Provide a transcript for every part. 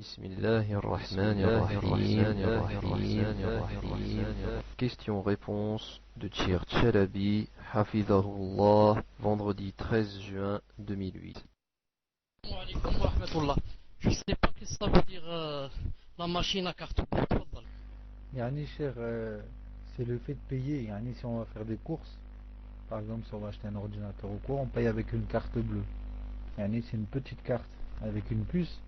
Bismillahirrahmanirrahim. Question-réponse de Tchir Chalabi, Hafidahullah, vendredi 13 juin 2008. Je sais pas ce que ça veut dire la machine à carte bleue. Yani cher, c'est le fait de payer. Yani si on va faire des courses, par exemple si on va acheter un ordinateur ou quoi, on paye avec une carte bleue. Yani c'est une petite carte avec une puce.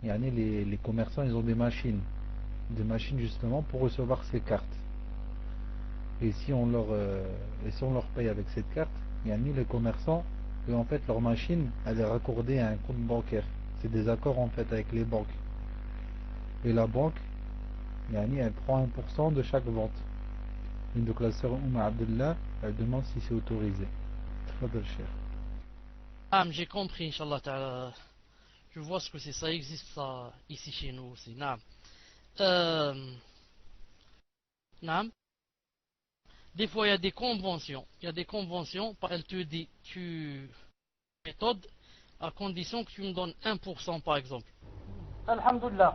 Yani les commerçants ils ont des machines justement pour recevoir ces cartes. Et si on leur paye avec cette carte, yani les commerçants, eux, en fait leur machine elle est raccordée à un compte bancaire. C'est des accords en fait avec les banques. Et la banque, yani elle prend 1% de chaque vente. Et donc la sœur Abdullah, elle demande si c'est autorisé. Tfadal cher. Ah, j'ai compris, Inch'Allah ta'ala. Je vois ce que c'est, ça existe ça ici chez nous aussi. Naam. Naam. Des fois, il y a des conventions. Elle te dit, méthode, à condition que tu me donnes 1% par exemple. Alhamdulillah.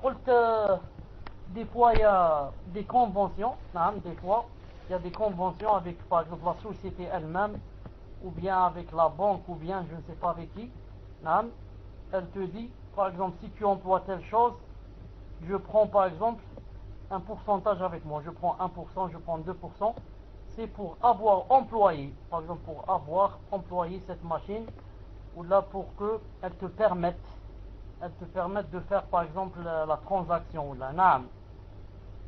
Des fois, il y a des conventions. Naam, des fois, il y a des conventions avec, par exemple, la société elle-même, ou bien avec la banque, ou bien je ne sais pas avec qui. Naam. Elle te dit, par exemple, si tu emploies telle chose, je prends par exemple un pourcentage avec moi. Je prends 1%, je prends 2%. C'est pour avoir employé, par exemple, pour avoir employé cette machine, ou là pour qu'elle te permette de faire par exemple la transaction, ou la naam.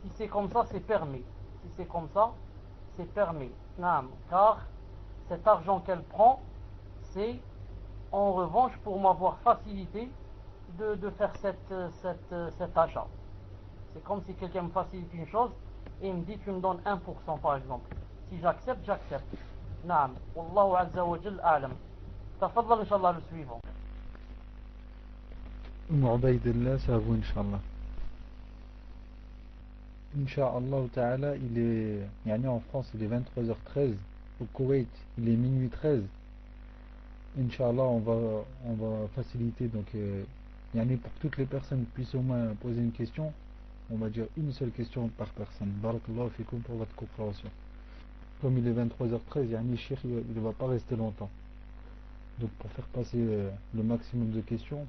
Si c'est comme ça, c'est permis. Si c'est comme ça, c'est permis. Naam. Car cet argent qu'elle prend, c'est en revanche pour m'avoir facilité de faire cet achat. C'est comme si quelqu'un me facilite une chose et il me dit tu me donnes 1% par exemple. Si j'accepte, j'accepte. Naam. Wallahu azza wa jal a'lam. Tafaddal inshallah le suivant. Ubaydillah, c'est à vous Inch'Allah. Inch'Allah ta'ala, il est, yani en France il est 23h13, au Koweït il est minuit 13. Inch'Allah on va faciliter donc yani pour que toutes les personnes puissent au moins poser une question, on va dire une seule question par personne. Barakallahu fikoum pour votre compréhension. Comme il est 23h13, yani Cheikh il ne va pas rester longtemps. Donc pour faire passer le maximum de questions,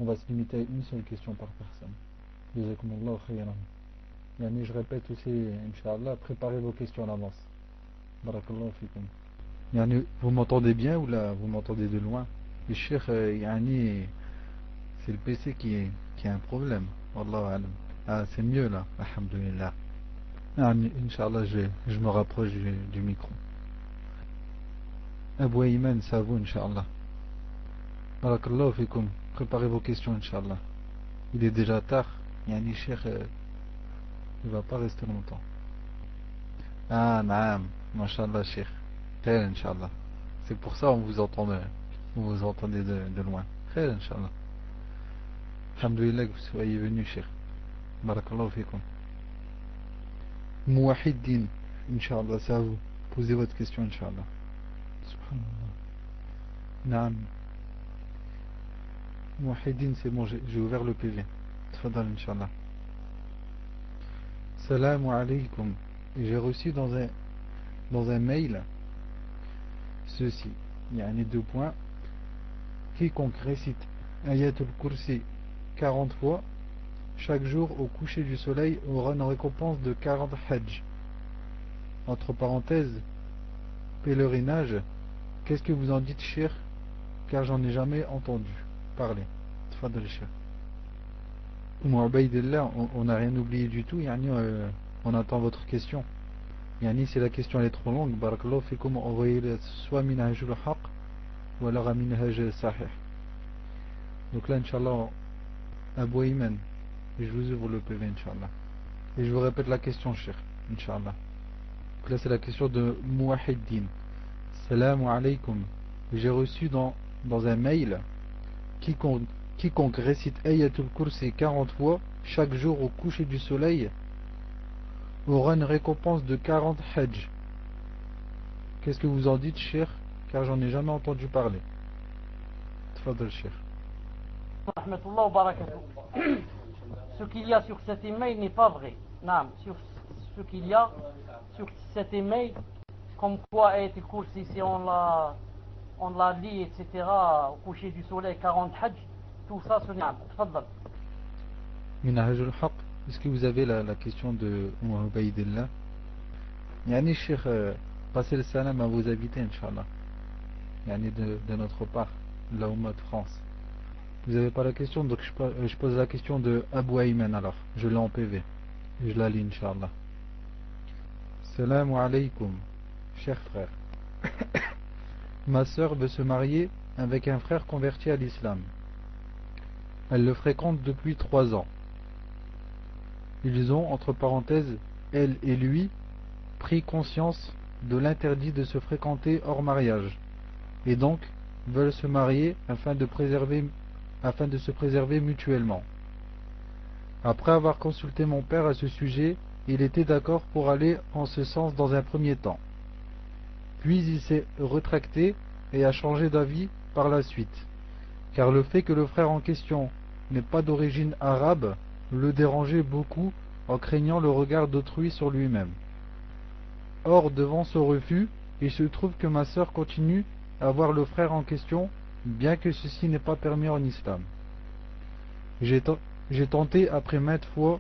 on va se limiter à une seule question par personne. Jazakumullahu khayran. Yani je répète aussi, Inch'Allah, préparez vos questions à l'avance. Barakallahu fikoum. Yani, vous m'entendez bien ou là vous m'entendez de loin? Le Cheikh, yani, c'est le PC qui a un problème. Wallahu alam. Ah, c'est mieux là, alhamdulillah. Yani, Inch'Allah, je me rapproche du micro. Abou Ayman, c'est à vous, Inch'Allah. Barakallahu fikoum. Préparez vos questions, Inch'Allah. Il est déjà tard. Yani, Cheikh, il va pas rester longtemps. Ah, naam. Mashallah, Cheikh. Khair, Inch'Allah. C'est pour ça on vous entendez de loin. Khair, Inch'Allah. Alhamdulillah que vous soyez venu, Cheikh. Barakallahu fikoum. Mouahiddin, Inch'Allah, c'est à vous. Posez votre question, Inch'Allah. Subhanallah. Naam. Mouahiddin, c'est bon, j'ai ouvert le PV. Tfadal, Inch'Allah. Salam alaykoum. J'ai reçu dans un mail ceci. Il y a un deux points. Quiconque récite Ayatul Kursi 40 fois chaque jour au coucher du soleil aura une récompense de 40 hajj. Entre parenthèses, pèlerinage. Qu'est-ce que vous en dites, cher? Car j'en ai jamais entendu parler. Tfadal, cher. On n'a rien oublié du tout. Yani, on attend votre question. Yani, si la question elle est trop longue, barakallahu fikum, envoyez-le soit minhajul haq ou alors à minhaj sahih. Donc là, Inch'Allah, Abou Ayman, je vous ouvre le PV, Inch'Allah. Et je vous répète la question, cher, Inch'Allah. Donc là, c'est la question de Mouahiddin. Salam alaykoum. J'ai reçu dans un mail quiconque récite Ayatul Kursi 40 fois chaque jour au coucher du soleil aura une récompense de 40 hajj. Qu'est-ce que vous en dites, cher? Car j'en ai jamais entendu parler. Tfadal, cher. Rahmatullah wa barakatuh. ce qu'il y a sur cet email n'est pas vrai. Non, sur ce qu'il y a sur cet email, comme quoi a été course ici, on l'a lit, etc. Au coucher du soleil, 40 hajj, tout ça, ce n'est pas. Tfaddal. Minhaj al-Haq, est-ce que vous avez la question de Ubaïdillah? Yani, Cheikh, passez le salam à vos invités, Inch'Allah. Yani de notre part, la Oumma de France. Vous n'avez pas la question, donc je pose la question de Abu Ayman alors. Je l'ai en PV. Et je la lis, Inch'Allah. Salam alaykoum, cher frère. Ma sœur veut se marier avec un frère converti à l'islam. Elle le fréquente depuis 3 ans. Ils ont, entre parenthèses, elle et lui, pris conscience de l'interdit de se fréquenter hors mariage, et donc veulent se marier afin de se préserver mutuellement. Après avoir consulté mon père à ce sujet, il était d'accord pour aller en ce sens dans un premier temps. Puis il s'est rétracté et a changé d'avis par la suite, car le fait que le frère en question n'est pas d'origine arabe le dérangeait beaucoup en craignant le regard d'autrui sur lui-même. Or, devant ce refus, il se trouve que ma sœur continue à voir le frère en question, bien que ceci n'est pas permis en islam. J'ai tenté, après maintes fois,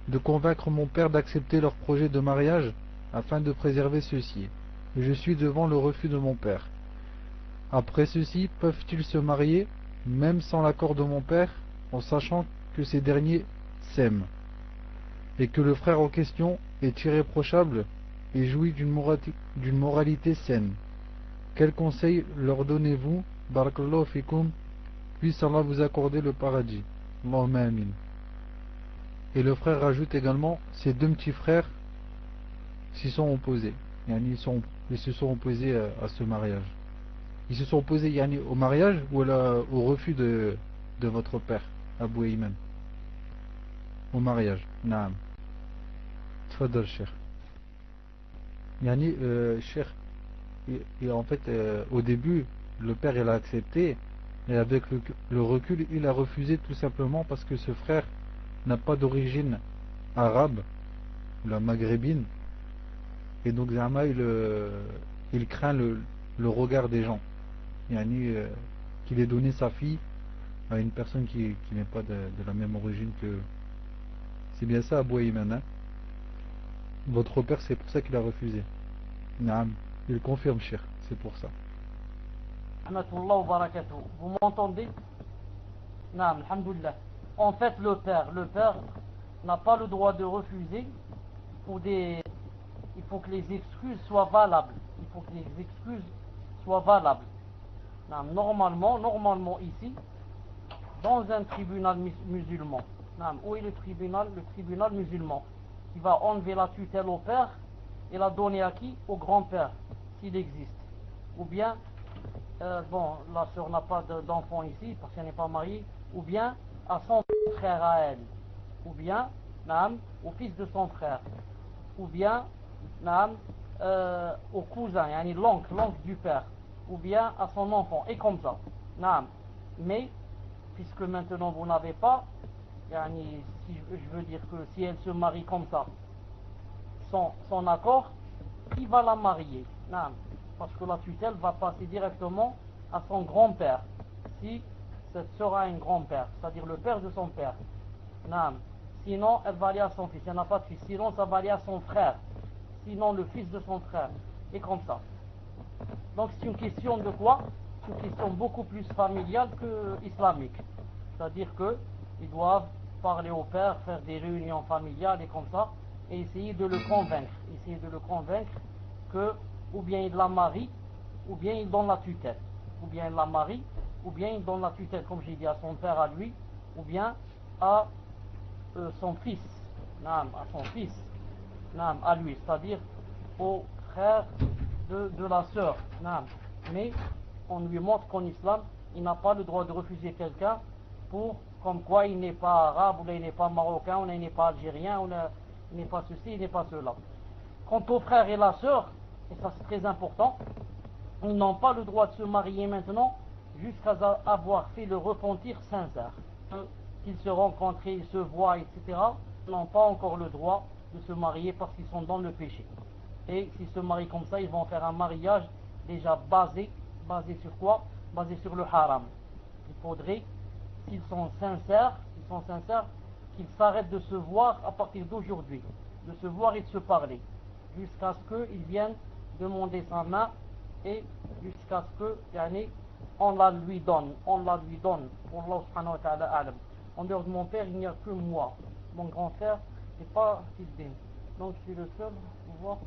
de convaincre mon père d'accepter leur projet de mariage afin de préserver ceci. Je suis devant le refus de mon père. Après ceci, peuvent-ils se marier, même sans l'accord de mon père, en sachant que ces derniers s'aiment, et que le frère en question est irréprochable et jouit d'une moralité saine? Quel conseil leur donnez-vous? Barakallahu fikum, puisse Allah vous accorder le paradis. Allahumma amin. Et le frère rajoute également, ses 2 petits frères s'y sont opposés. Ils se sont opposés à ce mariage. Ils se sont opposés yani, au mariage ou au refus de votre père, Abu Ayman? Au mariage. Naam. Tfadal, Cheikh. Yani, Cheikh, et en fait, au début, le père il a accepté, et avec le recul, il a refusé tout simplement parce que ce frère n'a pas d'origine arabe, ou la maghrébine, et donc Zama il craint le regard des gens. Yani, qu'il ait donné sa fille à une personne qui n'est pas de la même origine que. C'est bien ça, Abu Ayman, hein? Votre père, c'est pour ça qu'il a refusé. Naam, il confirme, cher, c'est pour ça. Rahmatullah wa barakatuh. Vous m'entendez? Naam, alhamdulillah. En fait, le père n'a pas le droit de refuser il faut que les excuses soient valables. Il faut que les excuses soient valables. Naam, normalement ici, dans un tribunal musulman, naam, où est le tribunal musulman, qui va enlever la tutelle au père et la donner à qui? Au grand-père, s'il existe. Ou bien, la sœur n'a pas d'enfant ici, parce qu'elle n'est pas mariée, ou bien à son frère à elle, ou bien, naam, au fils de son frère, ou bien, naam, au cousin, yani l'oncle du père, ou bien à son enfant, et comme ça, naam. Mais, puisque maintenant vous n'avez pas, yani, je veux dire que si elle se marie comme ça, son accord, qui va la marier? Non, parce que la tutelle va passer directement à son grand-père, si cette sera un grand-père, c'est-à-dire le père de son père. Non, sinon elle va aller à son fils, elle n'a pas de fils, sinon ça va aller à son frère, sinon le fils de son frère, et comme ça. Donc c'est une question de quoi? C'est une question beaucoup plus familiale que islamique, c'est-à-dire qu'ils doivent parler au père, faire des réunions familiales et comme ça, et essayer de le convaincre que ou bien il la marie, ou bien il donne la tutelle, ou bien il la marie, ou bien il donne la tutelle, comme j'ai dit, à son père à lui, ou bien à son fils, à lui, c'est-à-dire au frère de la sœur, mais on lui montre qu'en islam, il n'a pas le droit de refuser quelqu'un pour comme quoi il n'est pas arabe, ou il n'est pas marocain, ou il n'est pas algérien, ou il n'est pas ceci, il n'est pas cela. Quant aux frères et la sœur, et ça c'est très important, ils n'ont pas le droit de se marier maintenant jusqu'à avoir fait le repentir sincère. s'ils se rencontrent, ils se voient, etc., n'ont pas encore le droit de se marier parce qu'ils sont dans le péché. Et s'ils se marient comme ça, ils vont faire un mariage déjà basé sur quoi? Basé sur le haram. Il faudrait, s'ils sont sincères, qu'ils s'arrêtent de se voir à partir d'aujourd'hui, de se voir et de se parler, jusqu'à ce qu'ils viennent demander sa main et jusqu'à ce que on la lui donne. Allah subhanahu wa ta'ala alam. En dehors de mon père, il n'y a que moi. Mon grand frère n'est pas fils d'In. Donc je suis le seul à pouvoir.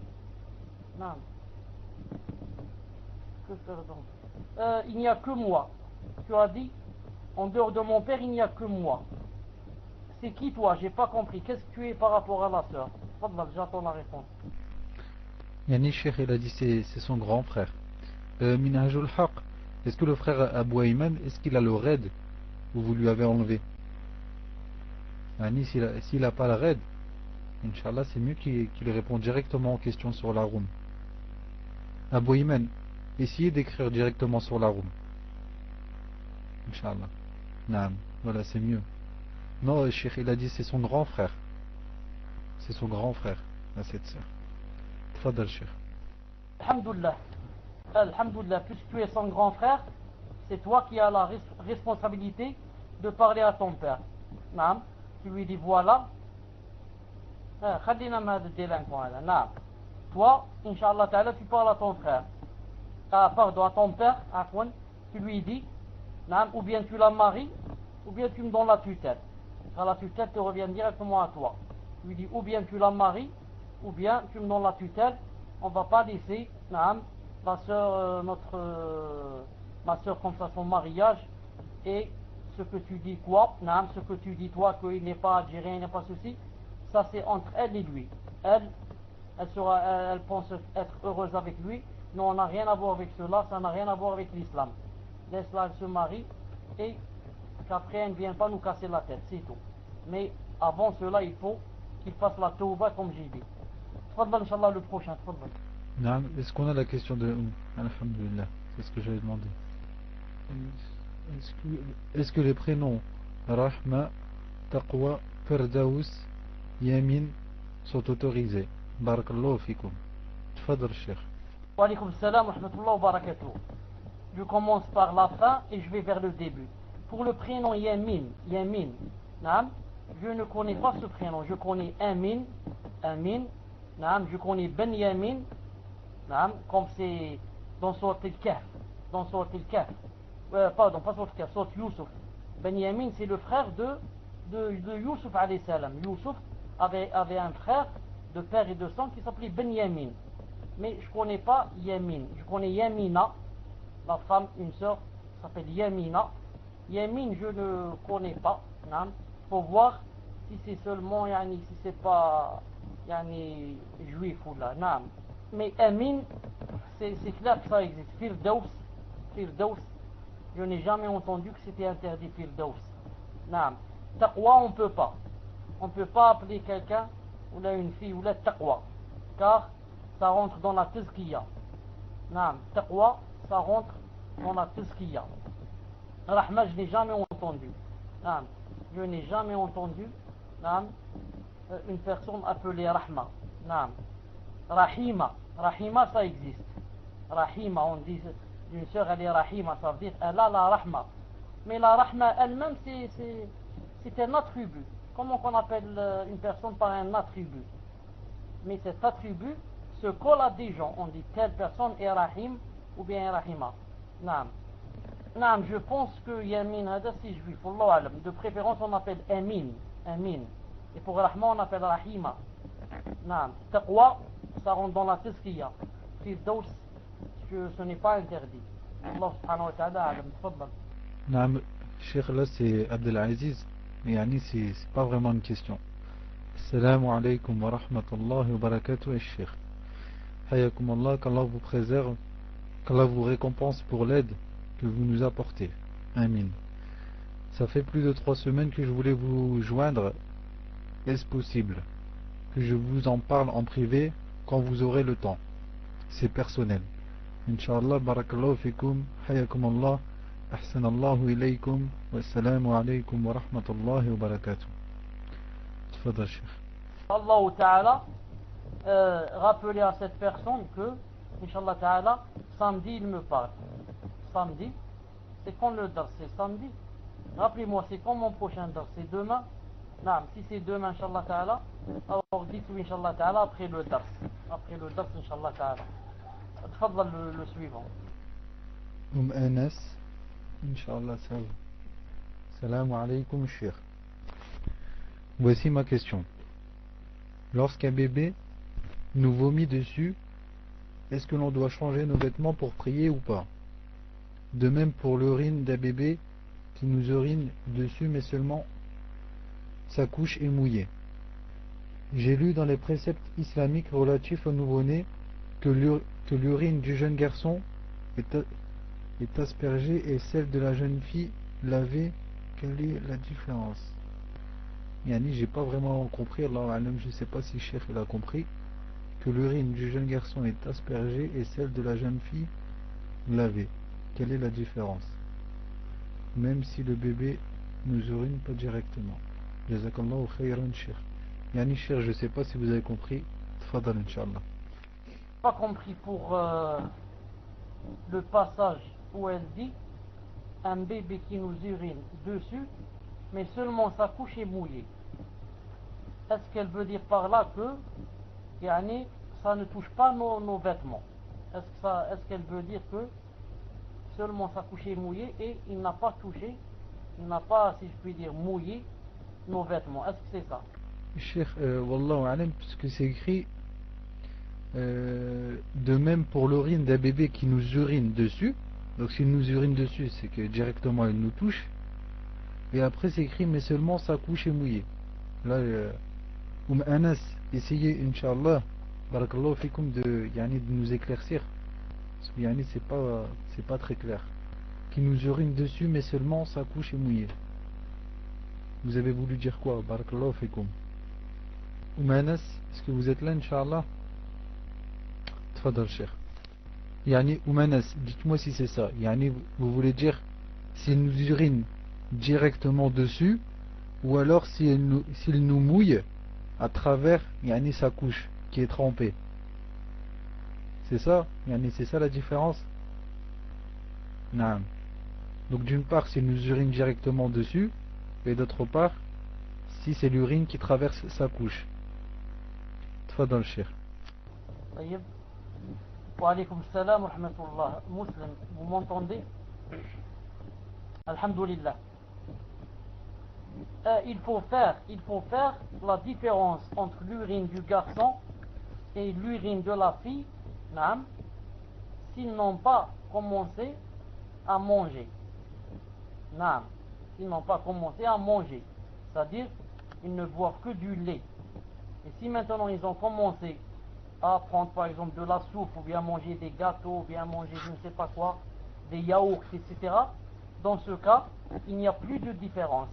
Non. Que faire donc? Il n'y a que moi. Tu as dit, en dehors de mon père, il n'y a que moi. C'est qui toi? J'ai pas compris. Qu'est-ce que tu es par rapport à la sœur? J'attends la réponse. Yani Cheikh, il a dit c'est son grand frère. Minhajul Haq, est-ce que le frère Abou Ayman, est-ce qu'il a le raid ou vous lui avez enlevé? Yani s'il n'a pas le raid, Inch'Allah, c'est mieux qu'il réponde directement aux questions sur la room. Abou Ayman, essayez d'écrire directement sur la room. Inch'Allah. Naam, voilà, c'est mieux. Non, Cheikh, il a dit c'est son grand frère. C'est son grand frère, à cette sœur. Tfadal, Cheikh. Alhamdulillah, puisque tu es son grand frère, c'est toi qui as la responsabilité de parler à ton père. Naam, tu lui dis voilà. Toi, Inch'Allah ta'ala, tu parles à ton frère. Pardon, à ton père, tu lui dis, ou bien tu la maries, ou bien tu me donnes la tutelle. Car la tutelle te revient directement à toi. Tu lui dis, ou bien tu la maries, ou bien tu me donnes la tutelle. On ne va pas laisser la soeur, ma soeur comme ça, son mariage, et ce que tu dis quoi, ce que tu dis toi, qu'il n'est pas algérien, il n'est pas ceci, ça c'est entre elle et lui. Elle pense être heureuse avec lui. Non, on n'a rien à voir avec cela, ça n'a rien à voir avec l'islam. Laisse-la, elle se marie, et qu'après elle ne vienne pas nous casser la tête, c'est tout. Mais avant cela, il faut qu'il fasse la tauba comme j'ai dit. Tfadal, Inch'Allah, le prochain, tfadal. Est-ce qu'on a la question de Alhamdulillah, c'est ce que j'avais demandé. Est-ce que les prénoms Rahma, Taqwa, Firdaus, Yamin sont autorisés? Barakallahu fikum. Tfadal, Cheikh. Wa alaykoum salam wa rahmatullahi wa barakatuh. Je commence par la fin et je vais vers le début. Pour le prénom Yamin, je ne connais pas ce prénom. Je connais Amin, je connais Ben Yamin, comme c'est dans Sourate al-Kahf. Pardon, pas Sourate al-Kahf, Sourate Youssouf. Ben Yamin, c'est le frère de Youssouf alayhi salam. Youssouf avait un frère de père et de sang qui s'appelait Ben Yamin. Mais je ne connais pas Yamin. Je connais Yamina, la femme, une sœur, s'appelle Yamina. Yamin, je ne connais pas. Il faut voir si c'est seulement, si c'est pas juif ou là. Mais Amin, c'est clair que ça existe. Firdaus, je n'ai jamais entendu que c'était interdit Firdaus. Taqwa, on peut pas. On ne peut pas appeler quelqu'un, ou là une fille, ou là Taqwa. Car ça rentre dans la tazkiya. Taqwa, ça rentre dans la tazkiya. Rahma, je n'ai jamais entendu. Je n'ai jamais entendu une personne appelée Rahma. Rahima, ça existe. Rahima, on dit d'une sœur, elle est Rahima, ça veut dire elle a la Rahma. Mais la Rahma elle-même, c'est un attribut. Comment on appelle une personne par un attribut? Mais cet attribut se colle à des gens. On dit telle personne est Rahim ou bien Rahima. Je pense que Yamin, c'est juif. De préférence, on appelle Amin. Et pour Rahma, on appelle Rahima. Taqwa, ça rentre dans la tazkiya. Firdaus, ce n'est pas interdit. Allah subhanahu wa ta'ala alam. Tfadal. Cheikh, là c'est Abdelaziz. Mais c'est pas vraiment une question. Assalamu alaikum wa rahmatullahi wa barakatuh, Cheikh. Hayakum Allah, qu'Allah vous préserve, qu'Allah vous récompense pour l'aide que vous nous apportez. Amin. Ça fait plus de 3 semaines que je voulais vous joindre. Est-ce possible que je vous en parle en privé quand vous aurez le temps? C'est personnel. Inch'Allah, barakallahu fikum, hayakum Allah, أحسن الله إليكم والسلام عليكم ورحمة الله وبركاته. تفضل شيخ. Allah Ta'ala rappeler à cette personne que, Inch'Allah Ta'ala, samedi il me parle. Samedi, c'est quand le dars, c'est samedi. Rappelez-moi, c'est quand mon prochain dars? C'est demain? Non, si c'est demain, Inch'Allah Ta'ala, alors dites oui, Inch'Allah Ta'ala, après le dars. Après le dars, Inch'Allah Ta'ala. Tfadla le suivant. Anas, Inch'Allah, salam alaykoum, Cheikh. Voici ma question. Lorsqu'un bébé nous vomit dessus, est-ce que l'on doit changer nos vêtements pour prier ou pas? De même pour l'urine d'un bébé qui nous urine dessus, mais seulement sa couche est mouillée. J'ai lu dans les préceptes islamiques relatifs au nouveau-né que l'urine du jeune garçon est aspergée et celle de la jeune fille lavée. Quelle est la différence? Yani, j'ai pas vraiment compris. Allah alam, je sais pas si Cheikh il a compris que l'urine du jeune garçon est aspergée et celle de la jeune fille lavée. Quelle est la différence? Même si le bébé nous urine pas directement. Jazakallahu khayran, Cheikh. Yani, Cheikh, je sais pas si vous avez compris. Tfadal, Inch'Allah. Pas compris pour le passage où elle dit un bébé qui nous urine dessus, mais seulement sa couche est mouillée. Est-ce qu'elle veut dire par là que yani, ça ne touche pas nos vêtements? Est-ce qu'elle veut dire que seulement sa couche est mouillée et il n'a pas touché, il n'a pas, si je puis dire, mouillé nos vêtements? Est-ce que c'est ça? Cheikh, wallahu alam, puisque c'est écrit de même pour l'urine d'un bébé qui nous urine dessus. Donc s'il nous urine dessus, c'est que directement il nous touche. Et après c'est écrit mais seulement sa couche est mouillée. Là, Anas, essayez Inch'Allah, barakallahu fikum, de nous éclaircir. Parce que yani, c'est pas très clair. Qui nous urine dessus mais seulement sa couche est mouillée. Vous avez voulu dire quoi? Barakallahu fikum. Anas, est-ce que vous êtes là Inch'Allah? Tfadal Cheikh. Yani Anas, dites-moi si c'est ça. Yani, vous voulez dire s'il nous urine directement dessus, ou alors s'il nous mouille à travers yani, sa couche qui est trempée. C'est ça? Yani, c'est ça la différence? Non. Donc d'une part s'il nous urine directement dessus, et d'autre part si c'est l'urine qui traverse sa couche. Tfadal Cheikh. Wa alaykoum salam wa rahmatullah. Muslim, vous m'entendez? Alhamdulillah. Il faut faire la différence entre l'urine du garçon et l'urine de la fille, s'ils n'ont pas commencé à manger. S'ils n'ont pas commencé à manger, c'est-à-dire ils ne boivent que du lait. Et si maintenant ils ont commencé à prendre par exemple de la soupe, ou bien manger des gâteaux, ou bien manger je ne sais pas quoi, des yaourts, etc., dans ce cas, il n'y a plus de différence.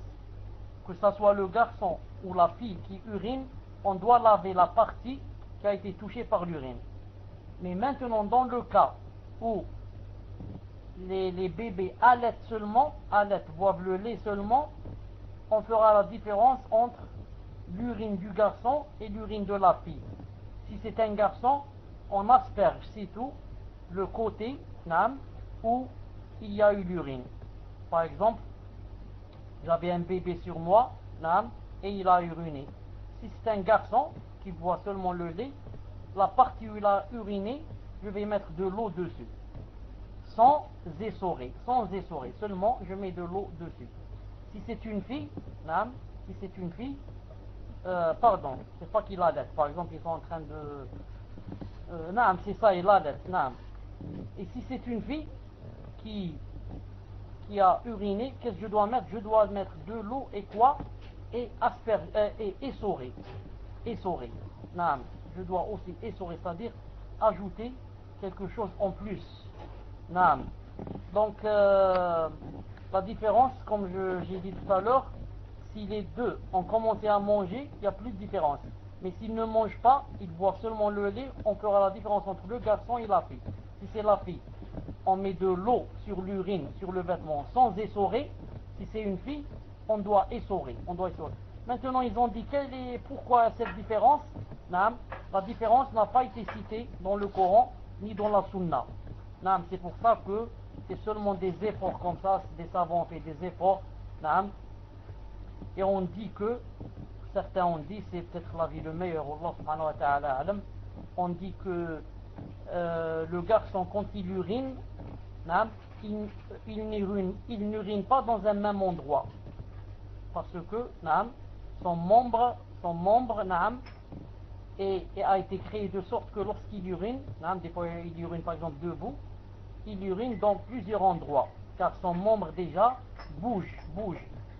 Que ce soit le garçon ou la fille qui urine, on doit laver la partie qui a été touchée par l'urine. Mais maintenant, dans le cas où les bébés allaitent seulement, boivent le lait seulement, on fera la différence entre l'urine du garçon et l'urine de la fille. Si c'est un garçon, on asperge, c'est tout, le côté où il y a eu l'urine. Par exemple, j'avais un bébé sur moi, et il a uriné. Si c'est un garçon qui boit seulement le lait, la partie où il a uriné, je vais mettre de l'eau dessus. Sans essorer, seulement je mets de l'eau dessus. Si c'est une fille, pardon, c'est pas qu'il allait. Par exemple, ils sont en train de... c'est ça, il allait. Et si c'est une fille qui a uriné, qu'est-ce que je dois mettre? Je dois mettre de l'eau et quoi? Et essorer. Je dois aussi essorer, c'est-à-dire ajouter quelque chose en plus. Donc, la différence, comme j'ai dit tout à l'heure, si les deux ont commencé à manger, il n'y a plus de différence. Mais s'ils ne mangent pas, ils boivent seulement le lait, on fera la différence entre le garçon et la fille. Si c'est la fille on met de l'eau sur l'urine, sur le vêtement, sans essorer, si c'est une fille, on doit essorer. Maintenant, ils ont dit pourquoi cette différence. La différence n'a pas été citée dans le Coran ni dans la Sunna. C'est pour ça que c'est seulement des efforts comme ça, des savants ont fait des efforts. Et on dit que, certains ont dit, c'est peut-être l'avis le meilleur, Allah subhanahu wa ta'ala alam, on dit que le garçon quand il urine, il n'urine pas dans un même endroit. Parce que son membre a été créé de sorte que lorsqu'il urine, des fois il urine par exemple debout, il urine dans plusieurs endroits, car son membre déjà bouge.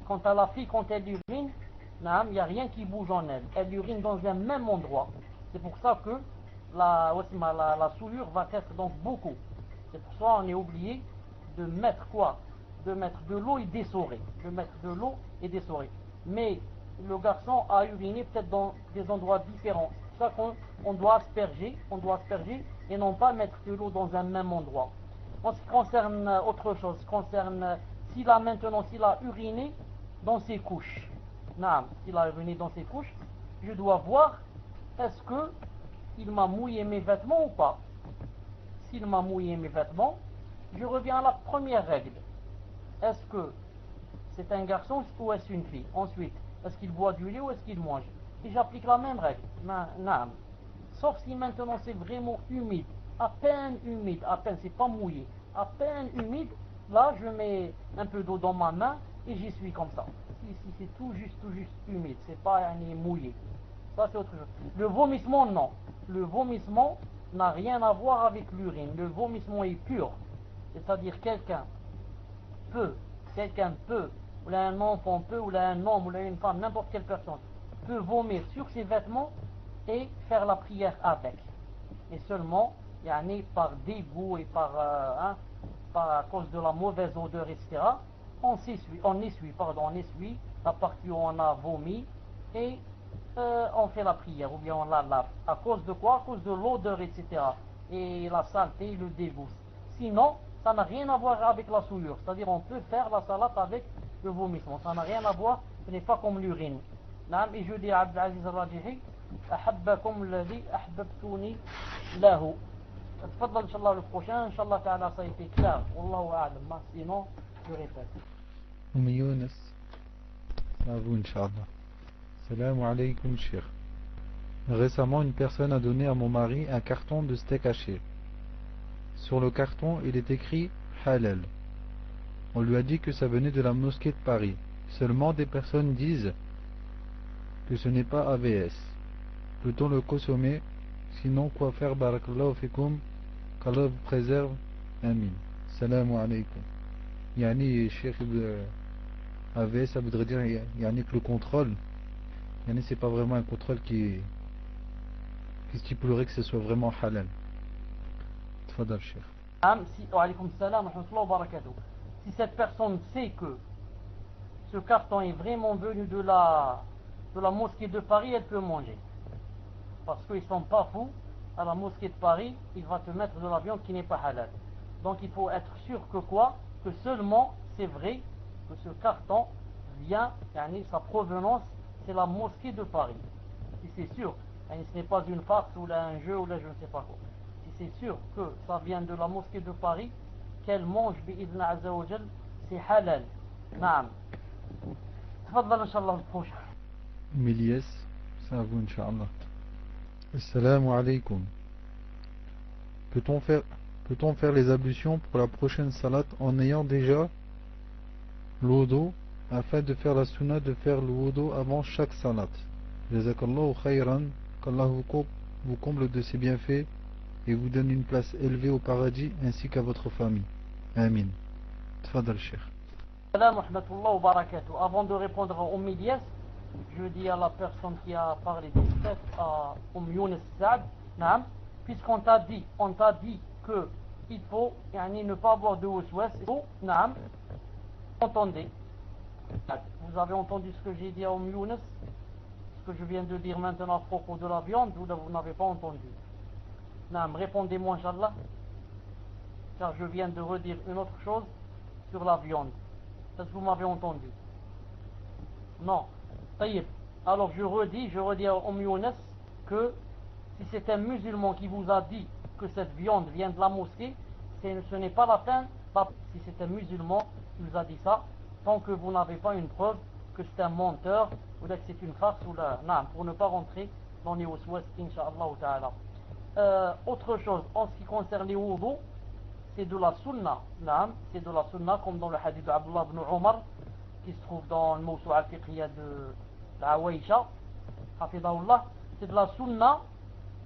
Quant à la fille, quand elle urine, il n'y a rien qui bouge en elle. Elle urine dans un même endroit. C'est pour ça que la souillure va être donc beaucoup. C'est pour ça qu'on est obligé de mettre quoi? De mettre de l'eau et d'essorer. Mais le garçon a uriné peut-être dans des endroits différents. C'est pour ça qu'on doit asperger, et non pas mettre de l'eau dans un même endroit. En ce qui concerne autre chose, s'il a uriné dans ses couches. Je dois voir est-ce que il m'a mouillé mes vêtements ou pas. S'il m'a mouillé mes vêtements, je reviens à la première règle. Est-ce que c'est un garçon ou est-ce une fille? Ensuite, est-ce qu'il boit du lait ou est-ce qu'il mange? Et j'applique la même règle. Sauf si maintenant c'est vraiment humide, à peine, c'est pas mouillé, à peine humide, là je mets un peu d'eau dans ma main et j'y suis comme ça. Si c'est tout juste humide, c'est pas mouillé. Ça c'est autre chose. Le vomissement, non. Le vomissement n'a rien à voir avec l'urine. Le vomissement est pur. C'est-à-dire quelqu'un peut, ou là un enfant peut, ou là un homme, ou là une femme, n'importe quelle personne, peut vomir sur ses vêtements et faire la prière avec. Et seulement, par dégoût et par à cause de la mauvaise odeur, etc., on essuie la partie où on a vomi et on fait la prière, ou bien on la lave. À cause de quoi? À cause de l'odeur, etc. Et la saleté, le dégoût. Sinon, ça n'a rien à voir avec la souillure. C'est-à-dire, on peut faire la salade avec le vomissement. Ça n'a rien à voir, ce n'est pas comme l'urine. Et je dis à Abdelaziz Rajihi, أحبكم الذي أحببتوني له. تفضل إن شاء الله le prochain, إن شاء الله تعالى ça a été clair. والله أعلم. Sinon, je répète. Younes, à vous, Inch'Allah. Salam alaykum, Cheikh. Récemment, une personne a donné à mon mari un carton de steak haché. Sur le carton, il est écrit halal. On lui a dit que ça venait de la mosquée de Paris. Seulement, des personnes disent que ce n'est pas AVS. Peut-on le consommer? Sinon, quoi faire? Barakallahu fikum. Qu'Allah vous préserve. Amin. Salam alaykum. Yani, Cheikh, AVS, ça voudrait dire que le contrôle, c'est pas vraiment un contrôle qui stipulerait que ce soit vraiment halal. Tfadal, Cheikh. Si cette personne sait que ce carton est vraiment venu de la mosquée de Paris, elle peut manger. Parce qu'ils ne sont pas fous. À la mosquée de Paris, il va te mettre de la viande qui n'est pas halal. Donc il faut être sûr que quoi? Que seulement c'est vrai que ce carton vient, sa provenance, c'est la mosquée de Paris. Si c'est sûr, ce n'est pas une farce ou là un jeu ou là je ne sais pas quoi. Si c'est sûr que ça vient de la mosquée de Paris, qu'elle mange bi'idhn azza wa jal, c'est halal. Naam. Tfaddal inshallah le prochain. Miliès, c'est à vous, Inch'Allah. Assalamu alaikum. Peut-on faire les ablutions pour la prochaine salat en ayant déjà le wudu, afin de faire la sunna de faire le wudu avant chaque salat? Jazakallahu khayran, qu'Allah vous comble de ses bienfaits et vous donne une place élevée au paradis ainsi qu'à votre famille. Amin. Tfadal, Cheikh. Salam wa rahmatullah wa barakatuh. Avant de répondre au Miliès, je dis à la personne qui a parlé des fêtes, à Younes Saad, puisqu'on t'a dit que il faut ne pas avoir de waswas, entendez. Vous avez entendu ce que j'ai dit à Younes, ce que je viens de dire maintenant à propos de la viande, ou vous n'avez pas entendu? Répondez-moi, Inch'Allah. car je viens de redire une autre chose sur la viande. Est-ce que vous m'avez entendu? Non. Taïb. Alors je redis à Younes que si c'est un musulman qui vous a dit que cette viande vient de la mosquée, ce n'est pas la fin. Si c'est un musulman qui vous a dit ça, tant que vous n'avez pas une preuve que c'est un menteur ou que c'est une farce ou là, non, pour ne pas rentrer dans les waswas, incha'Allah ta'ala. Autre chose, en ce qui concerne les wudu, c'est de la sunna, c'est de la sunna, comme dans le hadith d'Abdullah ibn Omar, qui se trouve dans le Mawsu'a al-Fiqhiyya de Awaïcha, hafidahullah. C'est de la sunna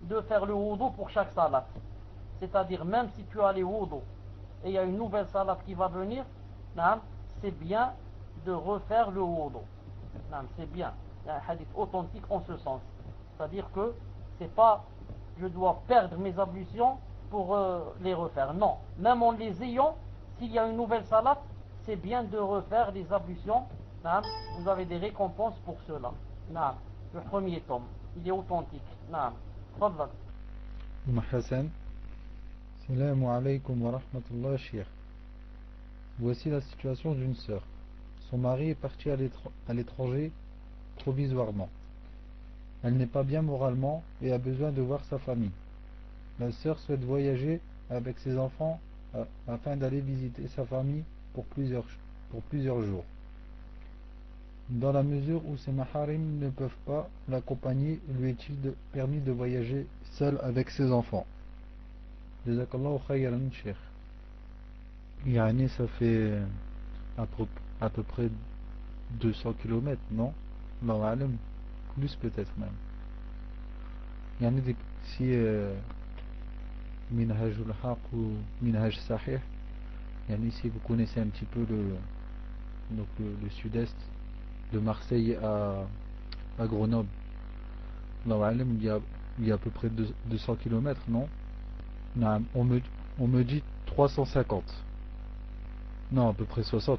de faire le wudu pour chaque salat. C'est-à-dire, même si tu as les wudu et il y a une nouvelle salat qui va venir, c'est bien de refaire le wudu. C'est bien. Il y a un hadith authentique en ce sens. C'est-à-dire que c'est pas je dois perdre mes ablutions pour les refaire. Non. Même en les ayant, s'il y a une nouvelle salat, c'est bien de refaire les ablutions. Vous avez des récompenses pour cela. Le premier tome, il est authentique. Tfadlal. Hassan. Assalamu alaikum wa rahmatullah, Cheikh. Voici la situation d'une sœur. Son mari est parti à l'étranger provisoirement. Elle n'est pas bien moralement et a besoin de voir sa famille. La sœur souhaite voyager avec ses enfants afin d'aller visiter sa famille pour plusieurs jours. Dans la mesure où ses maharim ne peuvent pas l'accompagner, lui est-il permis de voyager seul avec ses enfants? Jazakallahu khayran, Cheikh. Yani, ça fait à peu près 200 km, non? Allahu alam, plus peut-être même. Yani, si Minhajul Haq ou Minhaj Sahih, yani, si vous connaissez un petit peu le sud-est de Marseille à Grenoble, Allahu alam, il y a à peu près 200 km, non? Non, on me dit 350. Non, à peu près 60.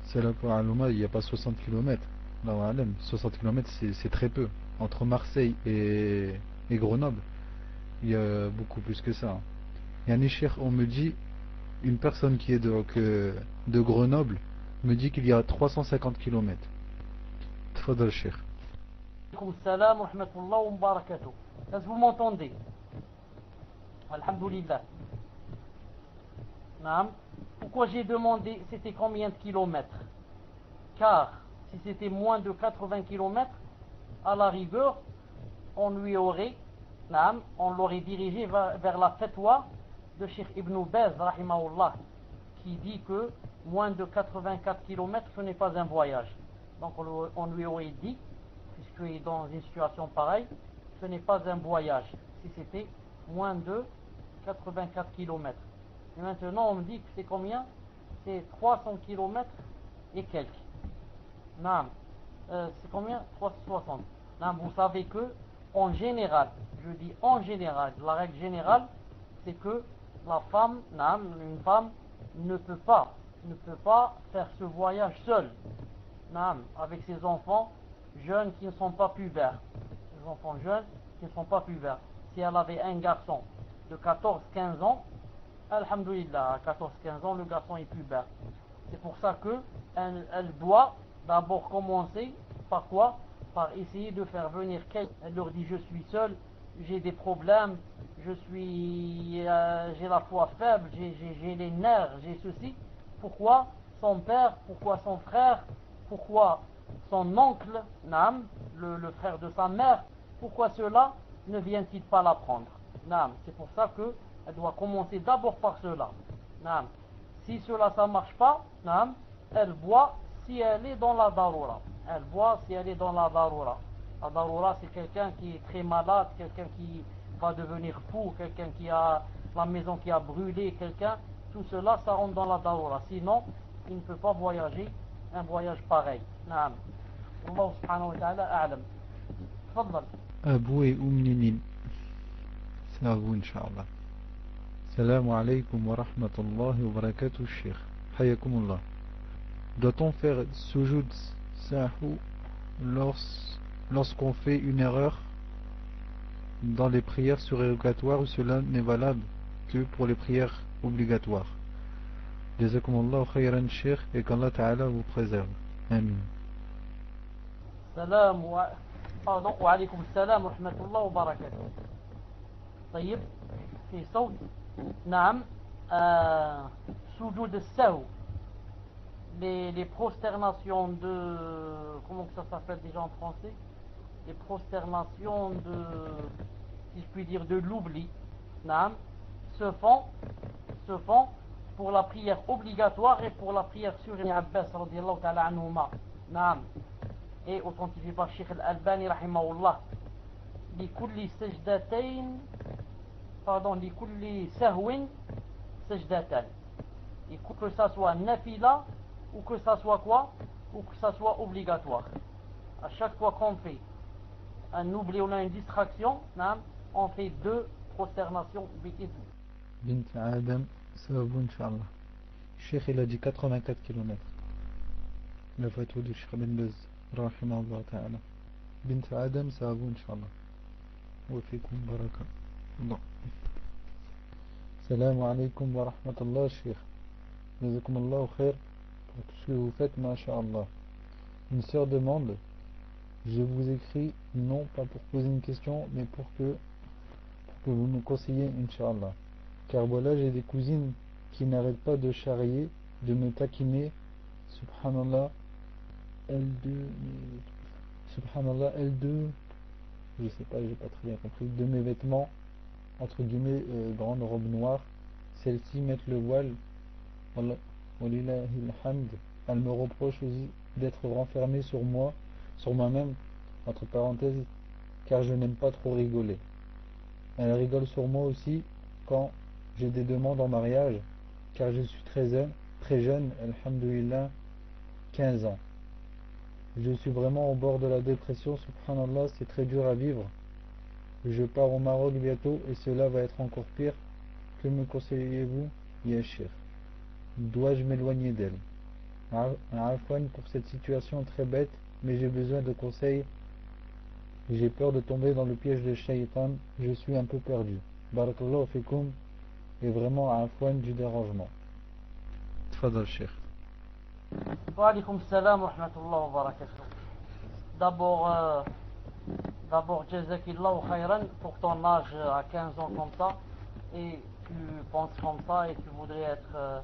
C'est là pour Aloma, il n'y a pas 60 km. Non, 60 km, c'est très peu. Entre Marseille et Grenoble, il y a beaucoup plus que ça. Et un Cheikh, on me dit, une personne qui est de Grenoble me dit qu'il y a 350 km. Tfadal, Cheikh. Salam wa rahmatullah wa barakatuh. Est-ce que vous m'entendez? Alhamdulillah. Pourquoi j'ai demandé c'était combien de kilomètres? Car si c'était moins de 80 km, à la rigueur, on l'aurait dirigé vers la fatwa de Cheikh Ibn Baz, rahimahullah, qui dit que moins de 84 km, ce n'est pas un voyage. Donc on lui aurait dit, puisqu'il est dans une situation pareille, ce n'est pas un voyage, si c'était moins de 84 km. Et maintenant on me dit que c'est combien? C'est 300 km et quelques. C'est combien? 360. Vous savez que en général, je dis en général, la règle générale, c'est que la femme, une femme ne peut pas faire ce voyage seule, avec ses enfants jeunes qui ne sont pas pubères. Les enfants jeunes qui ne sont pas pubères. Si elle avait un garçon de 14-15 ans, alhamdoulilah, à 14-15 ans, le garçon est pubère. C'est pour ça que elle doit d'abord commencer par quoi? Par essayer de faire venir quelqu'un. Elle leur dit: je suis seule, j'ai des problèmes, j'ai la foi faible, j'ai les nerfs, j'ai ceci. Pourquoi son père, pourquoi son frère, pourquoi son oncle, le frère de sa mère, pourquoi cela ne vient-il pas l'apprendre? C'est pour ça qu'elle doit commencer d'abord par cela. Si cela ça marche pas, elle voit si elle est dans la darura. Elle voit si elle est dans la darura. La darura, c'est quelqu'un qui est très malade, quelqu'un qui va devenir fou, quelqu'un qui a la maison qui a brûlé, quelqu'un. Tout cela, ça rentre dans la darura. Sinon, il ne peut pas voyager un voyage pareil. Allah subhanahu wa ta'ala a'lam. Tfaddal. Abou et Ninin. C'est à vous, Inch'Allah. Salam alaikum wa rahmatullahi wa barakatuh, Cheikh. Hayakumullah. Doit-on faire sujoud sahou lorsqu'on fait une erreur dans les prières surérogatoires, ou cela n'est valable que pour les prières obligatoire. Jazakumullahu khayran Cheikh et qu'Allah Ta'ala vous préserve. Amin. السلام وعليكم السلام ورحمة الله وبركاته. طيب في صوت. نعم. سجود السهو, les prosternations de, comment que ça s'appelle déjà en français, les prosternations de, si je puis dire, de l'oubli, naam, se font pour la prière obligatoire et pour la prière sur Ibn Abbas radiyallahu ta'ala anhuma, naam, et authentifié par Cheikh Al-Albani rahimahullah, لكل سجدتين لكل سهو سجدتان, et que ça soit nafila ou que ça soit quoi, ou que ça soit obligatoire. À chaque fois qu'on fait un oubli ou une distraction, on fait 2 prosternations. Bint Adam, ça va vous, Inch'Allah. Cheikh, il a dit 84 km. La fatwa de Cheikh Ben Baz, rahimahullah ta'ala. Bint Adam, ça va vous, Inch'Allah. Wa fikum baraka. Non. Salam alaikum wa rahmatullah, Cheikh. Jazakumullahu khair pour tout ce que vous faites, masha'Allah. Une sœur demande, je vous écris non pas pour poser une question, mais pour que vous nous conseillez, Inch'Allah. Car voilà, j'ai des cousines qui n'arrêtent pas de charrier, de me taquiner, subhanallah, L2, je sais pas, j'ai pas très bien compris, de mes vêtements, entre guillemets, grande robe noire. Celles-ci mettent le voile. Elle me reproche aussi d'être renfermée sur moi-même, entre parenthèses, car je n'aime pas trop rigoler. Elle rigole sur moi aussi quand j'ai des demandes en mariage, car je suis très jeune, alhamdoulilah, 15 ans. Je suis vraiment au bord de la dépression, subhanallah, c'est très dur à vivre. Je pars au Maroc bientôt et cela va être encore pire. Que me conseillez-vous, ya Cheikh? Dois-je m'éloigner d'elle? Afwan pour cette situation très bête, mais j'ai besoin de conseils. J'ai peur de tomber dans le piège de Shaitan, je suis un peu perdu. Barakallahu fikum, et vraiment afwan du dérangement. Tfadal Cheikh. Wa alaykum salam wa rahmatullah wa barakatuh. D'abord, jazakillahu khayran pour ton âge à 15 ans comme ça, et tu penses comme ça, et tu voudrais être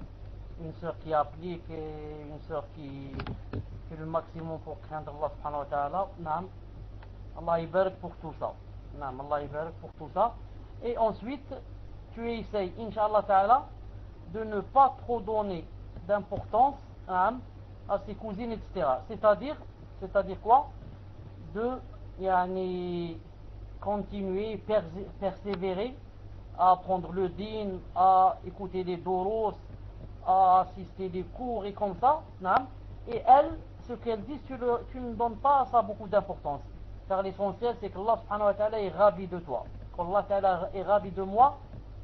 une sœur qui applique, et une sœur qui fait le maximum pour craindre Allah subhanahu wa ta'ala. Naam. Allah ibarak pour tout ça. Naam, Allah ibarak pour tout ça. Et ensuite, tu essayes, Inch'Allah ta'ala, de ne pas trop donner d'importance à ses cousines, etc. C'est-à-dire quoi? De continuer, persévérer à apprendre le din, à écouter des doros, à assister des cours et comme ça. Et elle, ce qu'elle dit, tu ne donnes pas à ça beaucoup d'importance. Car l'essentiel, c'est qu'Allah subhanahu wa ta'ala est ravi de toi. Quand Allah ta'ala est ravi de moi,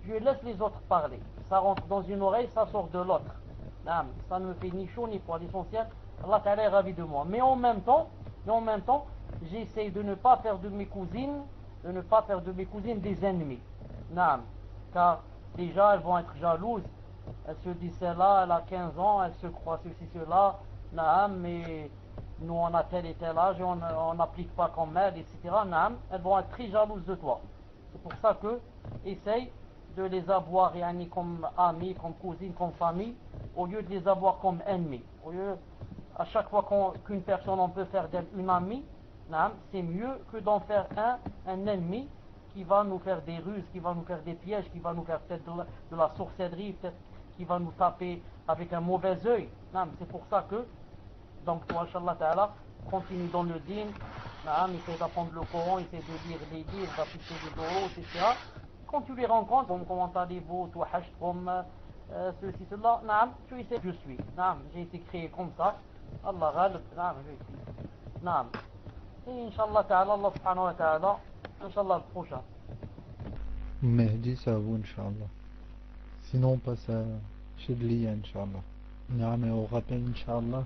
je laisse les autres parler. Ça rentre dans une oreille, ça sort de l'autre. Ça ne me fait ni chaud ni froid. L'essentiel, Allah ta'ala est ravi de moi. Mais en même temps, j'essaie de ne pas faire de mes cousines des ennemis. Car déjà, elles vont être jalouses. Elles se disent, celle-là, elle a 15 ans, elle se croit ceci, cela. Mais nous, on a tel et tel âge et on n'applique pas comme elle, etc. Elles vont être très jalouses de toi. C'est pour ça que essaye de les avoir comme amis, comme cousines, comme famille, au lieu de les avoir comme ennemis. À chaque fois qu'une personne, on peut faire d'elle une amie, c'est mieux que d'en faire un ennemi qui va nous faire des ruses, qui va nous faire des pièges, qui va nous faire peut-être de la sorcellerie, peut-être qui va nous taper avec un mauvais œil. C'est pour ça que, donc toi, Inch'Allah Ta'ala, continue dans le din, essaie d'apprendre le Coran, essaie de lire les livres, d'appliquer des doros, etc. Quand tu les rencontres, comment allez-vous, toi, ceci, cela, tu essaies, je suis, j'ai été créé comme ça, Allah ghalib, je suis. Et Inch'Allah Ta'ala, Allah subhanahu wa ta'ala, Inch'Allah le prochain. Mehdi, c'est à vous, Inch'Allah. Sinon, on passe à Chedliya, Inch'Allah. Mais on rappelle, Inch'Allah,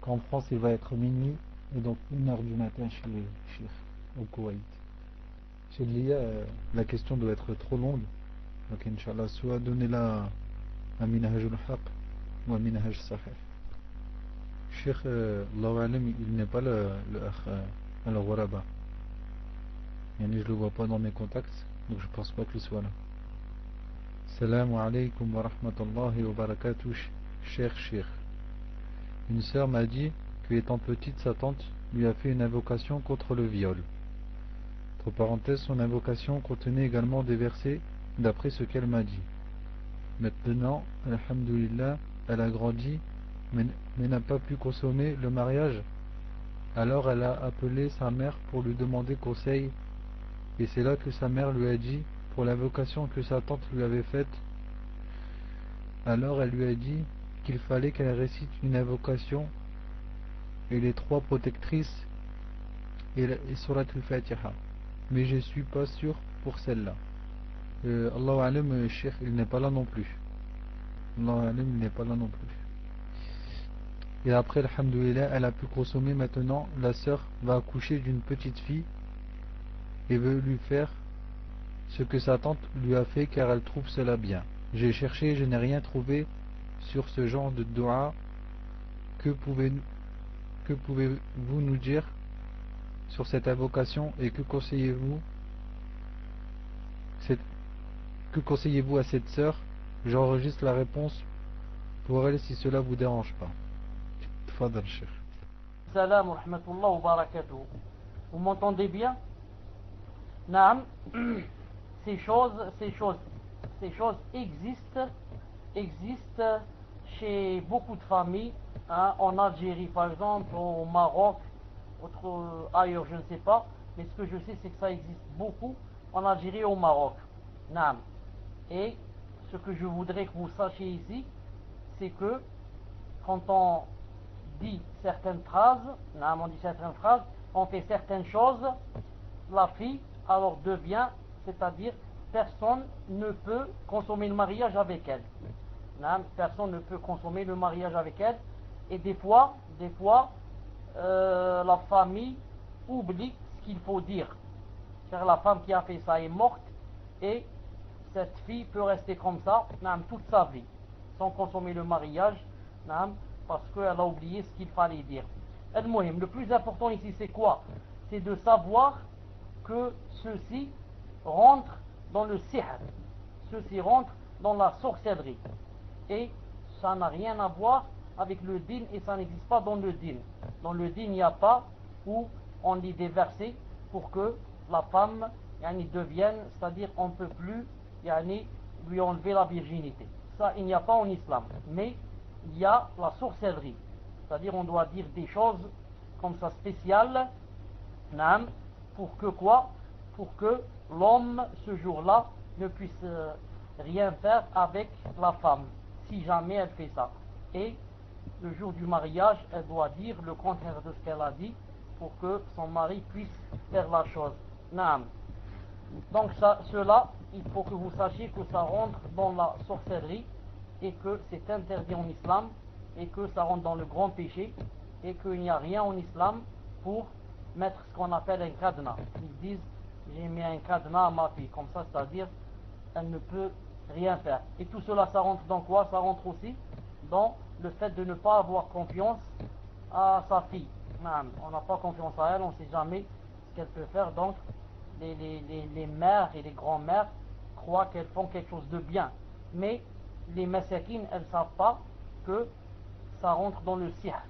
qu'en France, il va être minuit, et donc 1h du matin chez les Cheikh, au Koweït. Chedliya, la question doit être trop longue. Donc, Inch'Allah, soit donnez-la à Minhajul Haq ou à Minhaj Sahih. Cheikh, Allahu Alam, il n'est pas le Akh al-Ghuraba. Je ne le vois pas dans mes contacts, donc je pense pas qu'il soit là. Salam alaykum wa rahmatullahi wa barakatuh, Cheikh. Une sœur m'a dit que, étant petite, sa tante lui a fait une invocation contre le viol. Entre parenthèses, son invocation contenait également des versets d'après ce qu'elle m'a dit. Maintenant, alhamdoulilah, elle a grandi, mais n'a pas pu consommer le mariage. Alors elle a appelé sa mère pour lui demander conseil, et c'est là que sa mère lui a dit, pour l'invocation que sa tante lui avait faite, alors elle lui a dit qu'il fallait qu'elle récite une invocation et les 3 protectrices et Surat al-Fatiha. Mais je suis pas sûr pour celle-là. Allahu Alam, Cheikh, il n'est pas là non plus. Allahu Alam, il n'est pas là non plus. Et après, alhamdoulilah, elle a pu consommer. Maintenant, la sœur va accoucher d'une petite fille et veut lui faire ce que sa tante lui a fait, car elle trouve cela bien. J'ai cherché, je n'ai rien trouvé sur ce genre de dua. Que pouvez-vous nous dire sur cette invocation, et que conseillez-vous à cette sœur? J'enregistre la réponse pour elle si cela vous dérange pas. Tfadal, Cheikh. Salam wa rahmatullah wa barakatuh. Vous m'entendez bien? Naam. Ces choses existent chez beaucoup de familles, hein, en Algérie par exemple, au Maroc, ailleurs je ne sais pas, mais ce que je sais c'est que ça existe beaucoup en Algérie et au Maroc. Naam. Et ce que je voudrais que vous sachiez ici, c'est que quand on dit certaines phrases, on fait certaines choses, la fille alors devient, c'est-à-dire personne ne peut consommer le mariage avec elle. Personne ne peut consommer le mariage avec elle. Et des fois, la famille oublie ce qu'il faut dire. Car la femme qui a fait ça est morte, et cette fille peut rester comme ça toute sa vie, sans consommer le mariage, parce qu'elle a oublié ce qu'il fallait dire. Le plus important ici c'est quoi? C'est de savoir que ceci rentre dans le sihr, ceci rentre dans la sorcellerie, et ça n'a rien à voir avec le din, et ça n'existe pas dans le din. Dans le din, il n'y a pas où on lit des versets pour que la femme devienne, c'est-à-dire on ne peut plus lui enlever la virginité. Ça, il n'y a pas en islam. Mais il y a la sorcellerie, c'est-à-dire on doit dire des choses comme ça spéciales, pour que quoi? Pour que l'homme ce jour-là ne puisse rien faire avec la femme, si jamais elle fait ça. Et le jour du mariage, elle doit dire le contraire de ce qu'elle a dit, pour que son mari puisse faire la chose. Donc cela, il faut que vous sachiez que ça rentre dans la sorcellerie, et que c'est interdit en islam, et que ça rentre dans le grand péché, et qu'il n'y a rien en islam pour mettre ce qu'on appelle un cadenas. Ils disent, j'ai mis un cadenas à ma fille, comme ça, c'est-à-dire elle ne peut rien faire. Et tout cela, ça rentre dans quoi? Ça rentre aussi dans le fait de ne pas avoir confiance à sa fille. On n'a pas confiance à elle, on ne sait jamais ce qu'elle peut faire. Donc les mères et les grands-mères croient qu'elles font quelque chose de bien, mais les masakines, elles ne savent pas que ça rentre dans le sihr,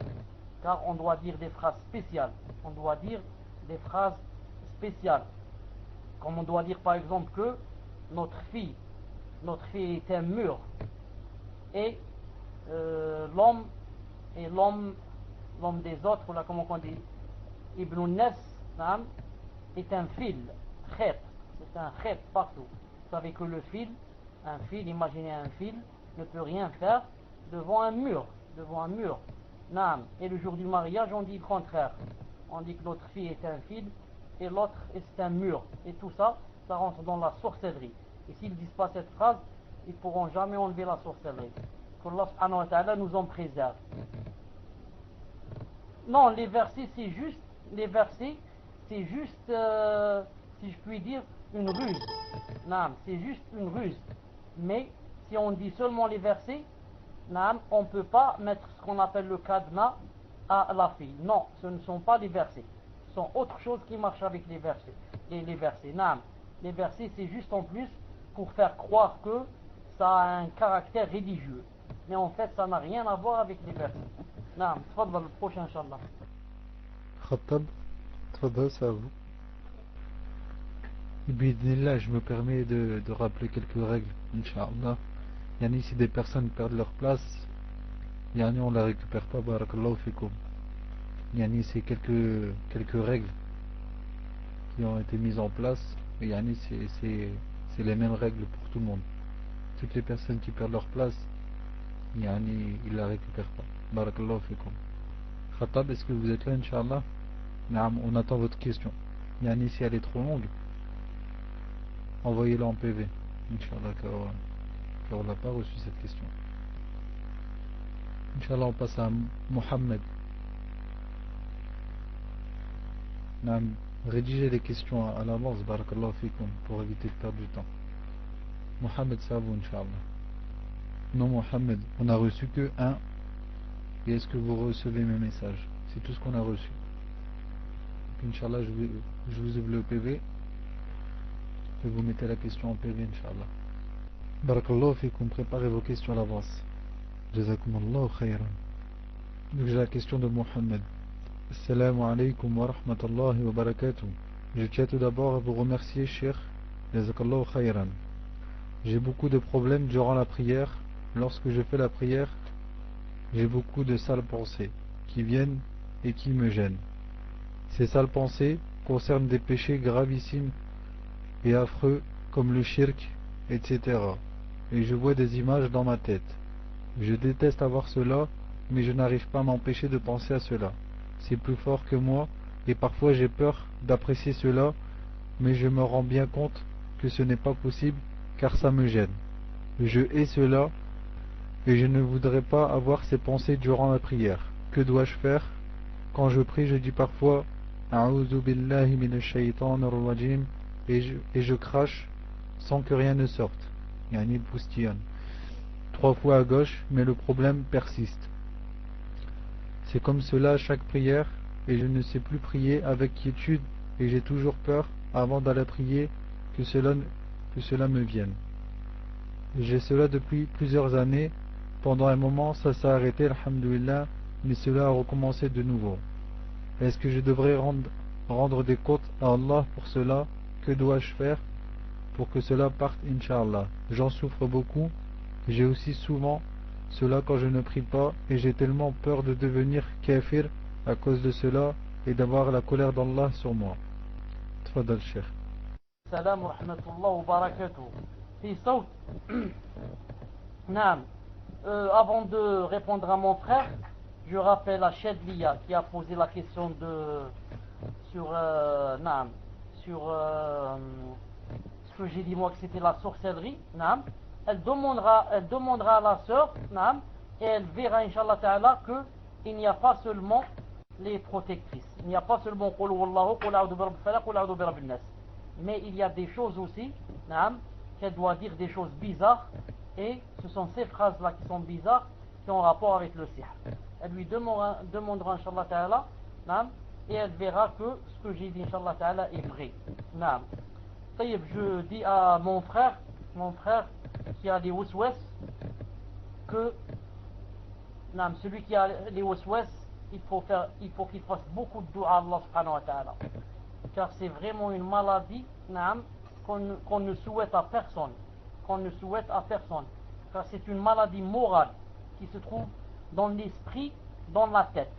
car on doit dire des phrases spéciales. On doit dire des phrases spéciales, comme on doit dire par exemple que notre fille est un mur, et l'homme des autres, là, comment on dit, Ibn Nas est un fil, khet, c'est un khet partout. Vous savez que le fil, imaginez un fil, ne peut rien faire devant un mur. Et le jour du mariage, on dit le contraire. On dit que notre fille est un fil et l'autre est un mur. Et tout ça, ça rentre dans la sorcellerie. Et s'ils ne disent pas cette phrase, ils ne pourront jamais enlever la sorcellerie. Qu'Allah subhanahu wa ta'ala nous en préserve. Non, les versets, c'est juste, si je puis dire, une ruse. Non, c'est juste une ruse. Mais Si on dit seulement les versets, on ne peut pas mettre ce qu'on appelle le cadenas à la fille. Non, ce ne sont pas les versets. Ce sont autre chose qui marche avec les versets. Les versets, les versets, c'est juste en plus pour faire croire que ça a un caractère religieux. Mais en fait, ça n'a rien à voir avec les versets. Tfadal, le prochain, Inch'Allah. Khattab, tfadal, c'est à vous. Bidnillah, je me permets de rappeler quelques règles, Inch'Allah. Yani, si des personnes perdent leur place, yani, on la récupère pas, barakallahu fikum. Yani, c'est quelques règles qui ont été mises en place. Et yani, c'est les mêmes règles pour tout le monde. Toutes les personnes qui perdent leur place, yani, ils la récupèrent pas. Barakallahu fikum. Khattab, est-ce que vous êtes là, Inch'Allah? Naam, on attend votre question. Yani, si elle est trop longue, envoyez-la en PV, Inch'Allah, car on n'a pas reçu cette question. Inch'Allah, on passe à Mohamed. Naam, rédigez les questions à l'avance, barakallahu fikum, pour éviter de perdre du temps. Mohamed, c'est à vous, Inch'Allah. Non, Mohamed, on n'a reçu que un. Et est-ce que vous recevez mes messages? C'est tout ce qu'on a reçu. Inch'Allah, je vous ouvre le PV. Et vous mettez la question en PV, Inch'Allah. Barakallahu fikum, préparez vos questions à l'avance. Jazakumallahu khayran. Donc j'ai la question de Mohamed. Assalamu alaikum wa rahmatullahi wa barakatuh. Je tiens tout d'abord à vous remercier, Cheikh. Jazakallahu khayran. J'ai beaucoup de problèmes durant la prière. Lorsque je fais la prière, j'ai beaucoup de sales pensées qui viennent et qui me gênent. Ces sales pensées concernent des péchés gravissimes et affreux comme le shirk, etc. Et je vois des images dans ma tête. Je déteste avoir cela, mais je n'arrive pas à m'empêcher de penser à cela. C'est plus fort que moi, et parfois j'ai peur d'apprécier cela, mais je me rends bien compte que ce n'est pas possible, car ça me gêne. Je hais cela, et je ne voudrais pas avoir ces pensées durant la prière. Que dois-je faire? Quand je prie, je dis parfois A'udhu billahi minash shaytanir rajim, et je crache sans que rien ne sorte. Yani poustillonne 3 fois à gauche, mais le problème persiste. C'est comme cela à chaque prière, et je ne sais plus prier avec quiétude, et j'ai toujours peur, avant d'aller prier, que cela me vienne. J'ai cela depuis plusieurs années. Pendant un moment, ça s'est arrêté, alhamdoulilah, mais cela a recommencé de nouveau. Est-ce que je devrais rendre des comptes à Allah pour cela? Que dois-je faire pour que cela parte, Inch'Allah? J'en souffre beaucoup. J'ai aussi souvent cela quand je ne prie pas, et j'ai tellement peur de devenir kafir à cause de cela et d'avoir la colère d'Allah sur moi. Tfadal, Cheikh. Salam wa rahmatullah wa barakatuh. Fi sawt. Naam. Avant de répondre à mon frère, je rappelle à Shedlia qui a posé la question sur ce que j'ai dit moi que c'était la sorcellerie. Naam. Elle demandera à la sœur, naam, et elle verra, Inch'Allah Ta'ala, qu'il n'y a pas seulement les protectrices. Il n'y a pas seulement Qul Wallahu, Qul A'udhu bi Rabbil Falaq, Qul A'udhu bi Rabbin Nas. Mais il y a des choses aussi, naam, qu'elle doit dire des choses bizarres, et ce sont ces phrases-là qui sont bizarres, qui ont rapport avec le sihr. Elle lui demandera, Inch'Allah Ta'ala, naam, et elle verra que ce que j'ai dit, Inch'Allah Ta'ala, est vrai. Naam. Taïb, je dis à mon frère qui a les waswas, que celui qui a les waswas, il faut qu'il fasse beaucoup de dua à Allah subhanahu wa ta'ala, car c'est vraiment une maladie qu'on ne souhaite à personne, car c'est une maladie morale qui se trouve dans l'esprit, dans la tête.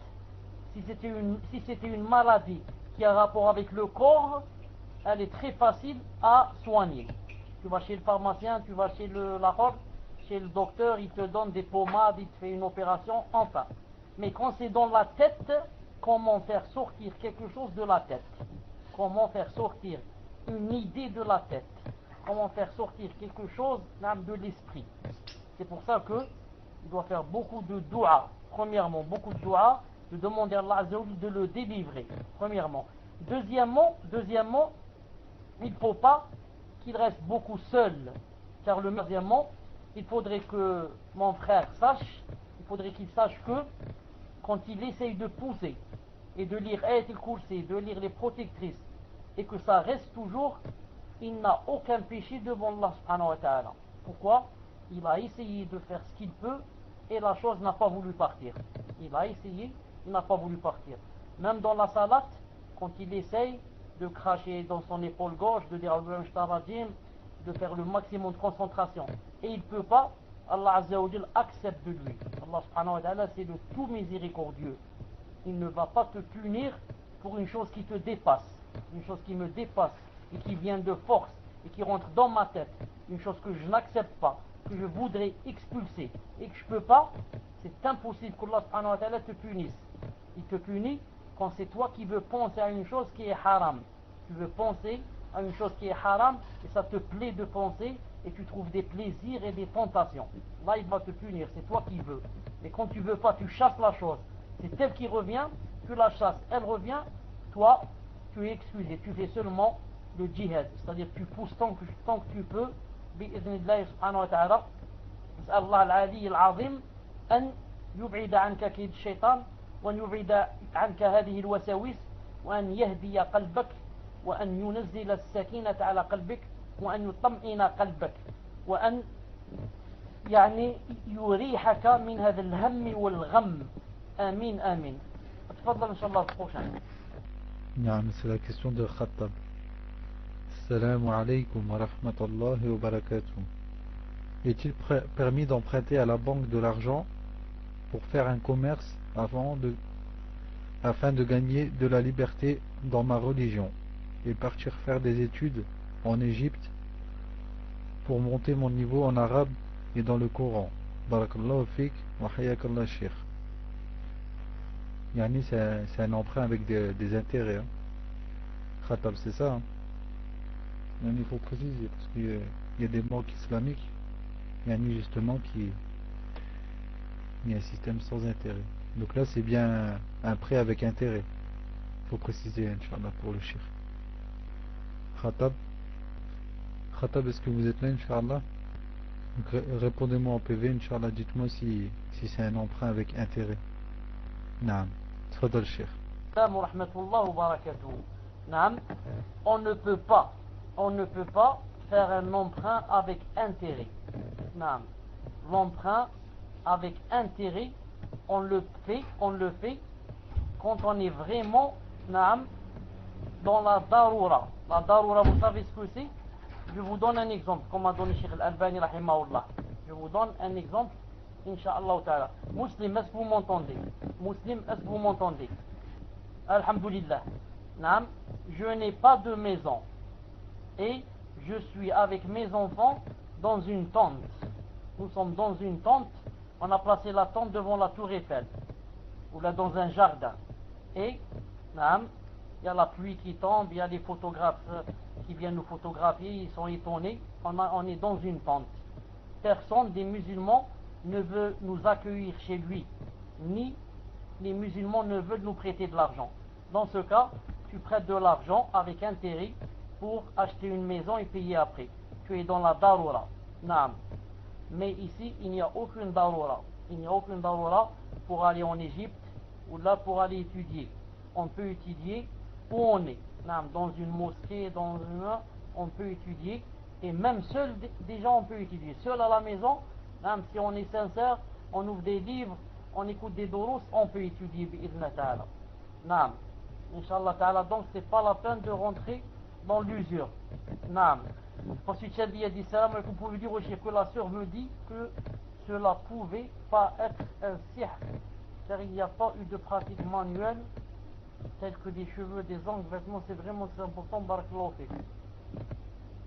Si c'était une maladie qui a rapport avec le corps, elle est très facile à soigner. Tu vas chez le pharmacien, tu vas chez chez le docteur, il te donne des pommades, il te fait une opération, enfin. Mais quand c'est dans la tête, comment faire sortir quelque chose de la tête? Comment faire sortir une idée de la tête? Comment faire sortir quelque chose de l'esprit? C'est pour ça que il doit faire beaucoup de dua. Premièrement, beaucoup de dua, de demander à Allah Azza wa Jalla de le délivrer. Premièrement. Deuxièmement, il ne faut pas qu'il reste beaucoup seul, car deuxièmement, il faudrait que mon frère sache, il faudrait qu'il sache que quand il essaye de pousser et de lire Ayat al-Kursi, de lire les protectrices, et que ça reste toujours, il n'a aucun péché devant Allah subhanahu wa ta'ala. Pourquoi? Il a essayé de faire ce qu'il peut et la chose n'a pas voulu partir. Il a essayé, il n'a pas voulu partir. Même dans la salat, quand il essaye de cracher dans son épaule gauche, de dire de faire le maximum de concentration, et il ne peut pas, Allah Azza wa Jal accepte de lui. Allah subhanahu wa ta'ala, c'est le tout miséricordieux. Il ne va pas te punir pour une chose qui te dépasse, une chose qui me dépasse et qui vient de force et qui rentre dans ma tête, une chose que je n'accepte pas, que je voudrais expulser et que je ne peux pas. C'est impossible qu'Allah subhanahu wa ta'ala te punisse. Il te punit quand c'est toi qui veux penser à une chose qui est haram. Tu veux penser à une chose qui est haram et ça te plaît de penser et tu trouves des plaisirs et des tentations. Là il va te punir, c'est toi qui veux. Mais quand tu veux pas, tu chasses la chose, c'est elle qui revient, tu la chasses, elle revient, toi tu es excusé, tu fais seulement le djihad, c'est-à-dire tu pousses tant que tu peux, bi'idhnillahi subhanahu wa ta'ala. نسأل الله العلي العظيم أن يبعد عنك كيد الشيطان وأن يبعد عنك هذه الوساوس وأن يهدي قلبك وأن ينزل السكينة على قلبك وأن يطمئن قلبك وأن يعني يريحك من هذا الهم والغم. آمين آمين. تفضل إن شاء الله prochain. نعم, c'est la question de Khattab. Assalamu alaikum wa rahmatullahi wa barakatuh. Est-il permis d'emprunter à la banque de l'argent pour faire un commerce afin de gagner de la liberté dans ma religion et partir faire des études en Égypte pour monter mon niveau en arabe et dans le Coran? Barakallahu fik wa hayakallah sheikh. Yani c'est un emprunt avec des intérêts. Hein. Khatab, c'est ça. Hein. Il faut préciser parce qu'il y a des banques islamiques, justement il y a un système sans intérêt. Donc là c'est bien un prêt avec intérêt. Il faut préciser, Inch'Allah, pour le shir. Khatab, est-ce que vous êtes là, Inch'Allah? Répondez-moi en PV, Inch'Allah, dites-moi si c'est un emprunt avec intérêt. Naam, tfadal shir. Wa rahmatullah wa barakatuh. Naam, on ne peut pas faire un emprunt avec intérêt. Naam. L'emprunt avec intérêt, on le fait quand on est vraiment naam, dans la darura. La darura, vous savez ce que c'est? Je vous donne un exemple, comme a donné Cheikh Al-Albani rahimahullah. Je vous donne un exemple, Inch'Allah ta'ala. Muslim, est-ce que vous m'entendez? Muslim, est-ce que vous m'entendez? Alhamdulillah. Naam, je n'ai pas de maison et je suis avec mes enfants dans une tente. Nous sommes dans une tente, on a placé la tente devant la tour Eiffel ou là dans un jardin et naam, il y a la pluie qui tombe, il y a des photographes qui viennent nous photographier, ils sont étonnés, on est dans une tente. Personne des musulmans ne veut nous accueillir chez lui, ni les musulmans ne veulent nous prêter de l'argent. Dans ce cas, tu prêtes de l'argent avec intérêt pour acheter une maison et payer après. Tu es dans la darura. Naam. Mais ici, il n'y a aucune darura. Il n'y a aucune darura pour aller en Égypte ou là pour aller étudier. On peut étudier où on est. Naam. Dans une mosquée, on peut étudier. Et même seul, déjà on peut étudier. Seul à la maison, naam, si on est sincère, on ouvre des livres, on écoute des doros, on peut étudier bi'idhna ta'ala. Naam. Inch'Allah ta'ala, donc c'est pas la peine de rentrer dans l'usure. Naam. Ensuite, Chaldi a dit salam, vous pouvez dire au chef que la sœur me dit que cela pouvait pas être un sihr, car il n'y a pas eu de pratique manuelle telle que des cheveux, des ongles, vêtements, c'est vraiment très important, barakallahu fik.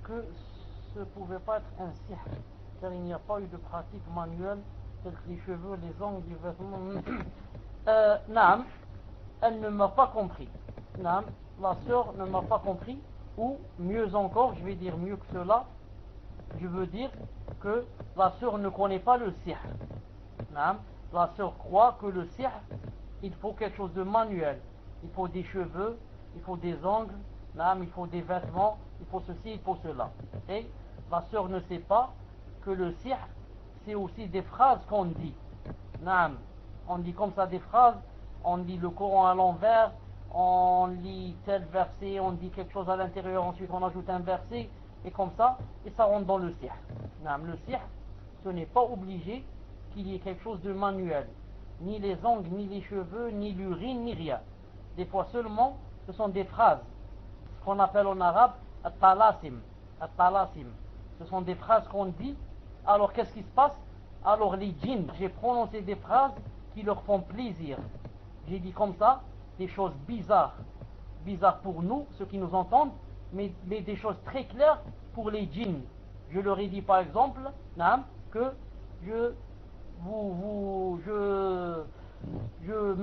Que ce pouvait pas être un sihr, car il n'y a pas eu de pratique manuelle telle que les cheveux, les ongles, les vêtements. Naam, elle ne m'a pas compris. Naam, la sœur ne m'a pas compris. Ou mieux encore, je vais dire mieux que cela, je veux dire que la sœur ne connaît pas le sihr. La sœur croit que le sihr, il faut quelque chose de manuel. Il faut des cheveux, il faut des ongles, il faut des vêtements, il faut ceci, il faut cela. Et la sœur ne sait pas que le sihr, c'est aussi des phrases qu'on dit. Naam. On dit comme ça des phrases, on lit le Coran à l'envers, on lit tel verset, on dit quelque chose à l'intérieur, ensuite on ajoute un verset, et comme ça, et ça rentre dans le sihr. Naam. Le sihr, ce n'est pas obligé qu'il y ait quelque chose de manuel. Ni les ongles, ni les cheveux, ni l'urine, ni rien. Des fois seulement, ce sont des phrases. Ce qu'on appelle en arabe at-talasim. At-talasim. Ce sont des phrases qu'on dit. Alors qu'est-ce qui se passe? Alors les djinns, j'ai prononcé des phrases qui leur font plaisir. J'ai dit comme ça, des choses bizarres. Bizarres pour nous, ceux qui nous entendent, mais des choses très claires pour les djinns. Je leur ai dit par exemple, naam, que je me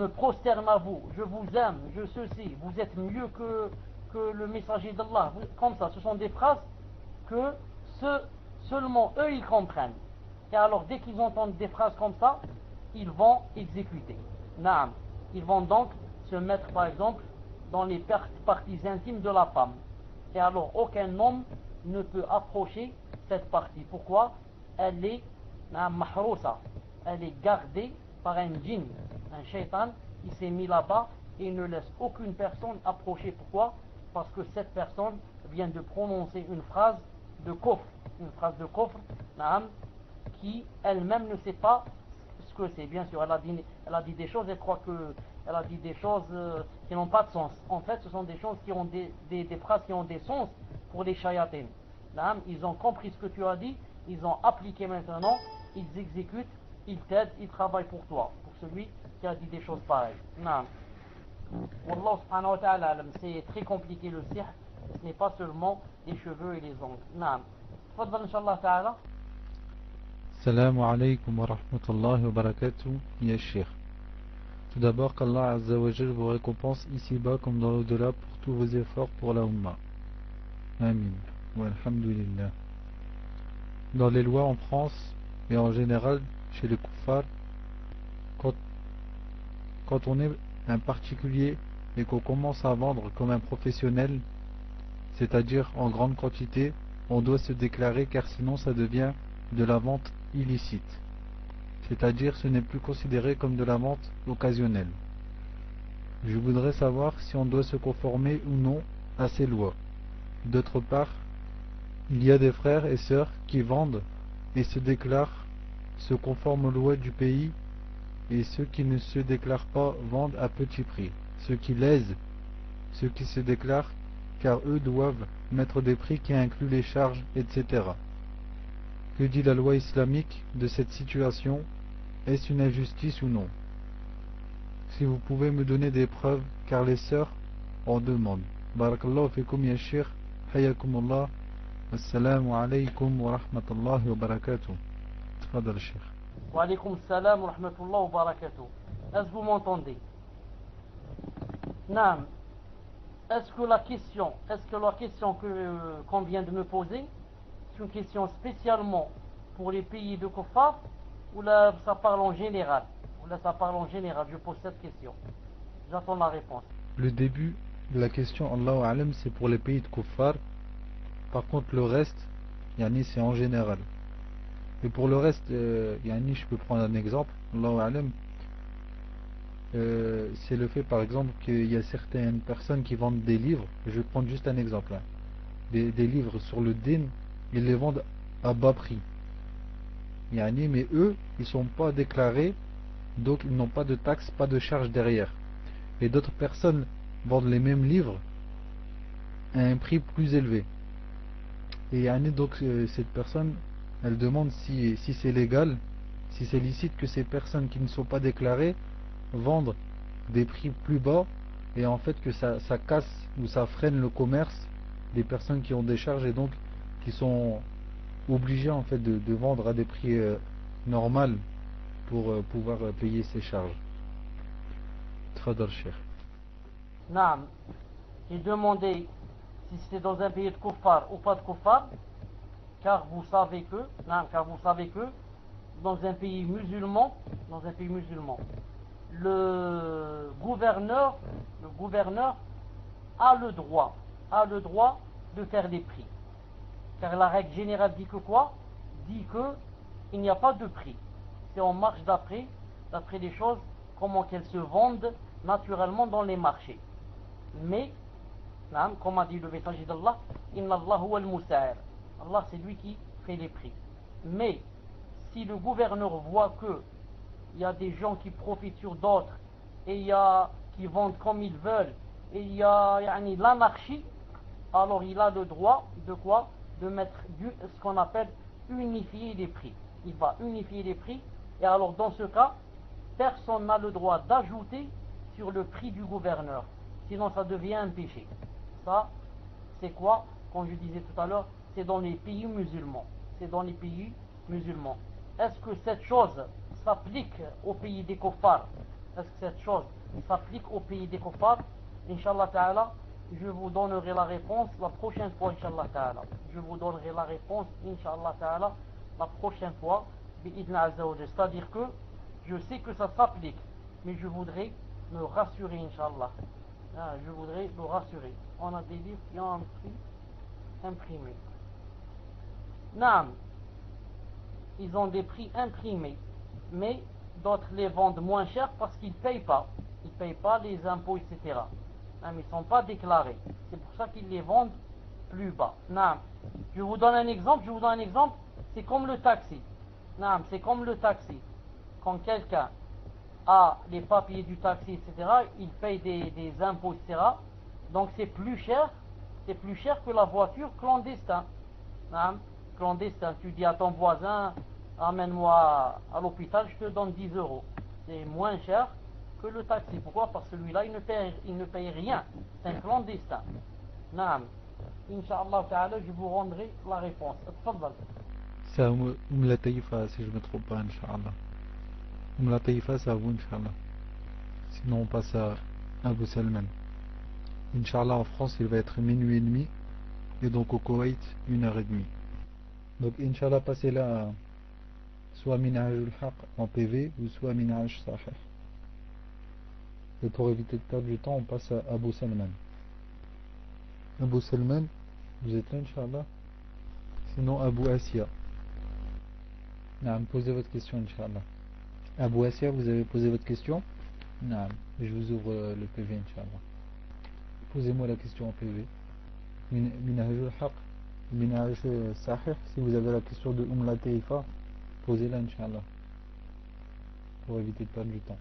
prosterne à vous, je vous aime, je ceci, vous êtes mieux que le messager d'Allah. Comme ça, ce sont des phrases que seulement eux ils comprennent. Et alors dès qu'ils entendent des phrases comme ça, ils vont exécuter. Naam. Ils vont donc se mettre par exemple dans les parties intimes de la femme. Et alors aucun homme ne peut approcher cette partie. Pourquoi? Elle est mahrousa. Elle est gardée par un djinn, un shaitan. Il s'est mis là-bas et il ne laisse aucune personne approcher. Pourquoi? Parce que cette personne vient de prononcer une phrase de kufr. Une phrase de kufr, naam, qui elle-même ne sait pas ce que c'est. Bien sûr, elle a dit des choses, elle croit qu'elle a dit des choses qui n'ont pas de sens. En fait, ce sont des choses qui ont des phrases qui ont des sens pour les shayatins. Ils ont compris ce que tu as dit, ils ont appliqué maintenant, ils exécutent, ils t'aident, ils travaillent pour toi, pour celui qui a dit des choses pareilles. Naam. Wallah subhanahu wa ta'ala alam. C'est très compliqué le sihr, ce n'est pas seulement les cheveux et les ongles. Naam. Tfaddal inshallah ta'ala. Salam alaykum wa rahmatullahi wa barakatuh, ya Cheikh. Tout d'abord, qu'Allah Azza wa Jal vous récompense ici-bas comme dans l'au-delà pour tous vos efforts pour la Ummah. Amin. Wa alhamdulillah. Dans les lois en France et en général chez les kuffars, quand on est un particulier et qu'on commence à vendre comme un professionnel, c'est-à-dire en grande quantité, on doit se déclarer car sinon ça devient de la vente illicite. C'est-à-dire ce n'est plus considéré comme de la vente occasionnelle. Je voudrais savoir si on doit se conformer ou non à ces lois. D'autre part, il y a des frères et sœurs qui vendent et se déclarent, se conforment aux lois du pays, et ceux qui ne se déclarent pas vendent à petit prix. Ceux qui lèsent, ceux qui se déclarent, car eux doivent mettre des prix qui incluent les charges, etc. Que dit la loi islamique de cette situation? Est-ce une injustice ou non? Si vous pouvez me donner des preuves, car les sœurs en demandent. Barakallahu fikum ya Cheikh, hayakumullah, assalamu alaykum wa rahmatullahi wa barakatuh. Tfadal Cheikh. Wa alaykum salam wa rahmatullahi wa barakatuh. Est-ce que vous m'entendez? Naam. Est-ce que la question qu'on vient de me poser, c'est une question spécialement pour les pays de kuffar, ou là ça parle en général? Ou là ça parle en général? Je pose cette question. J'attends la réponse. Le début de la question, Allahu Alam, c'est pour les pays de kuffar. Par contre le reste, yani, c'est en général. Et pour le reste, yani, je peux prendre un exemple, Allahu Alam. C'est le fait par exemple qu'il y a certaines personnes qui vendent des livres. Je vais prendre juste un exemple, hein. Des livres sur le din, ils les vendent à bas prix, yani, mais eux ils sont pas déclarés, donc ils n'ont pas de taxes, pas de charges derrière. Et d'autres personnes vendent les mêmes livres à un prix plus élevé, et yani, donc cette personne elle demande si c'est légal, si c'est licite que ces personnes qui ne sont pas déclarées vendre des prix plus bas, et en fait que ça casse ou ça freine le commerce des personnes qui ont des charges et donc qui sont obligés en fait de vendre à des prix normaux pour pouvoir payer ces charges. Tfadal Cheikh. Naam. J'ai demandé si c'est dans un pays de kuffar ou pas de kuffar, car vous savez que dans un pays musulman, le gouverneur a le droit de faire des prix. Car la règle générale dit que quoi? Dit que il n'y a pas de prix. C'est on marche d'après les choses, comment qu'elles se vendent naturellement dans les marchés. Mais, comme a dit le messager d'Allah, Inna Allah huwa al-musa'ir. Allah c'est lui qui fait les prix. Mais, si le gouverneur voit que il y a des gens qui profitent sur d'autres, et il y a qui vendent comme ils veulent, et il y a l'anarchie, alors il a le droit de quoi? De mettre ce qu'on appelle unifier les prix. Il va unifier les prix, et alors dans ce cas, personne n'a le droit d'ajouter sur le prix du gouverneur. Sinon ça devient un péché. Ça, c'est quoi? Comme je disais tout à l'heure, c'est dans les pays musulmans. C'est dans les pays musulmans. Est-ce que cette chose s'applique au pays des kuffars? Est-ce que cette chose s'applique au pays des kuffars? Inch'Allah ta'ala, je vous donnerai la réponse la prochaine fois, Inch'Allah ta'ala. Je vous donnerai la réponse, Inch'Allah ta'ala, la prochaine fois, bi'idna azza wa jalla. C'est-à-dire que je sais que ça s'applique, mais je voudrais me rassurer, Inch'Allah. Je voudrais me rassurer. On a des livres qui ont un prix imprimé. Naam, ils ont des prix imprimés, mais d'autres les vendent moins cher parce qu'ils ne payent pas. Ils ne payent pas les impôts, etc. Ils ne sont pas déclarés. C'est pour ça qu'ils les vendent plus bas. Naam. Je vous donne un exemple. C'est comme le taxi. Naam, c'est comme le taxi. Quand quelqu'un a les papiers du taxi, etc., il paye des impôts, etc. Donc c'est plus cher que la voiture clandestine. Clandestin, tu dis à ton voisin, amène-moi à l'hôpital, je te donne 10 euros. C'est moins cher que le taxi. Pourquoi? Parce que celui-là, il ne paye rien. C'est un clandestin. Naam. Inch'Allah ta'ala, je vous rendrai la réponse. Tfadal. C'est à la Taïfa, si je ne me trompe pas, Inch'Allah. La Taïfa, c'est à vous, Inch'Allah. Sinon, on passe à Abu Salman. Inch'Allah, en France, il va être minuit et demi. Et donc au Koweït, 1h30. Donc, Inch'Allah, passez là, soit Minhajul Haq en PV, ou soit Minhaj Sahih. Et pour éviter de perdre du temps, on passe à Abu Salman. Abu Salman, vous êtes là, Inch'Allah? Sinon, Abu Asya. Naam, posez votre question, Inch'Allah. Abu Asya, vous avez posé votre question? Naam, je vous ouvre le PV, Inch'Allah. Posez-moi la question en PV. Minhajul Haq, Minhaj Sahih, si vous avez la question de la Taïfa, posez-la, Inch'Allah. Pour éviter de perdre du temps.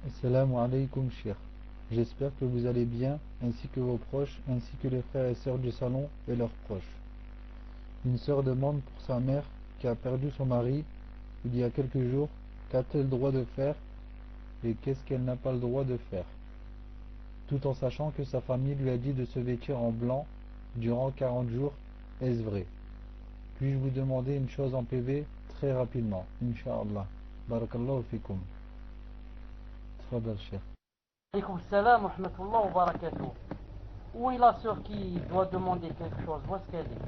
Assalamu alaikum, Cheikh. J'espère que vous allez bien, ainsi que vos proches, ainsi que les frères et sœurs du salon et leurs proches. Une sœur demande pour sa mère qui a perdu son mari il y a quelques jours, qu'a-t-elle le droit de faire et qu'est-ce qu'elle n'a pas le droit de faire, tout en sachant que sa famille lui a dit de se vêtir en blanc durant 40 jours. Est-ce vrai? Puis-je vous demander une chose en PV très rapidement, Inch'Allah. Barakallahu fikum. Tfadal, Cheikh. Alaykoum salam wa rahmatullah wa barakatuh. Où est la sœur qui doit demander quelque chose? Où est-ce qu'elle est?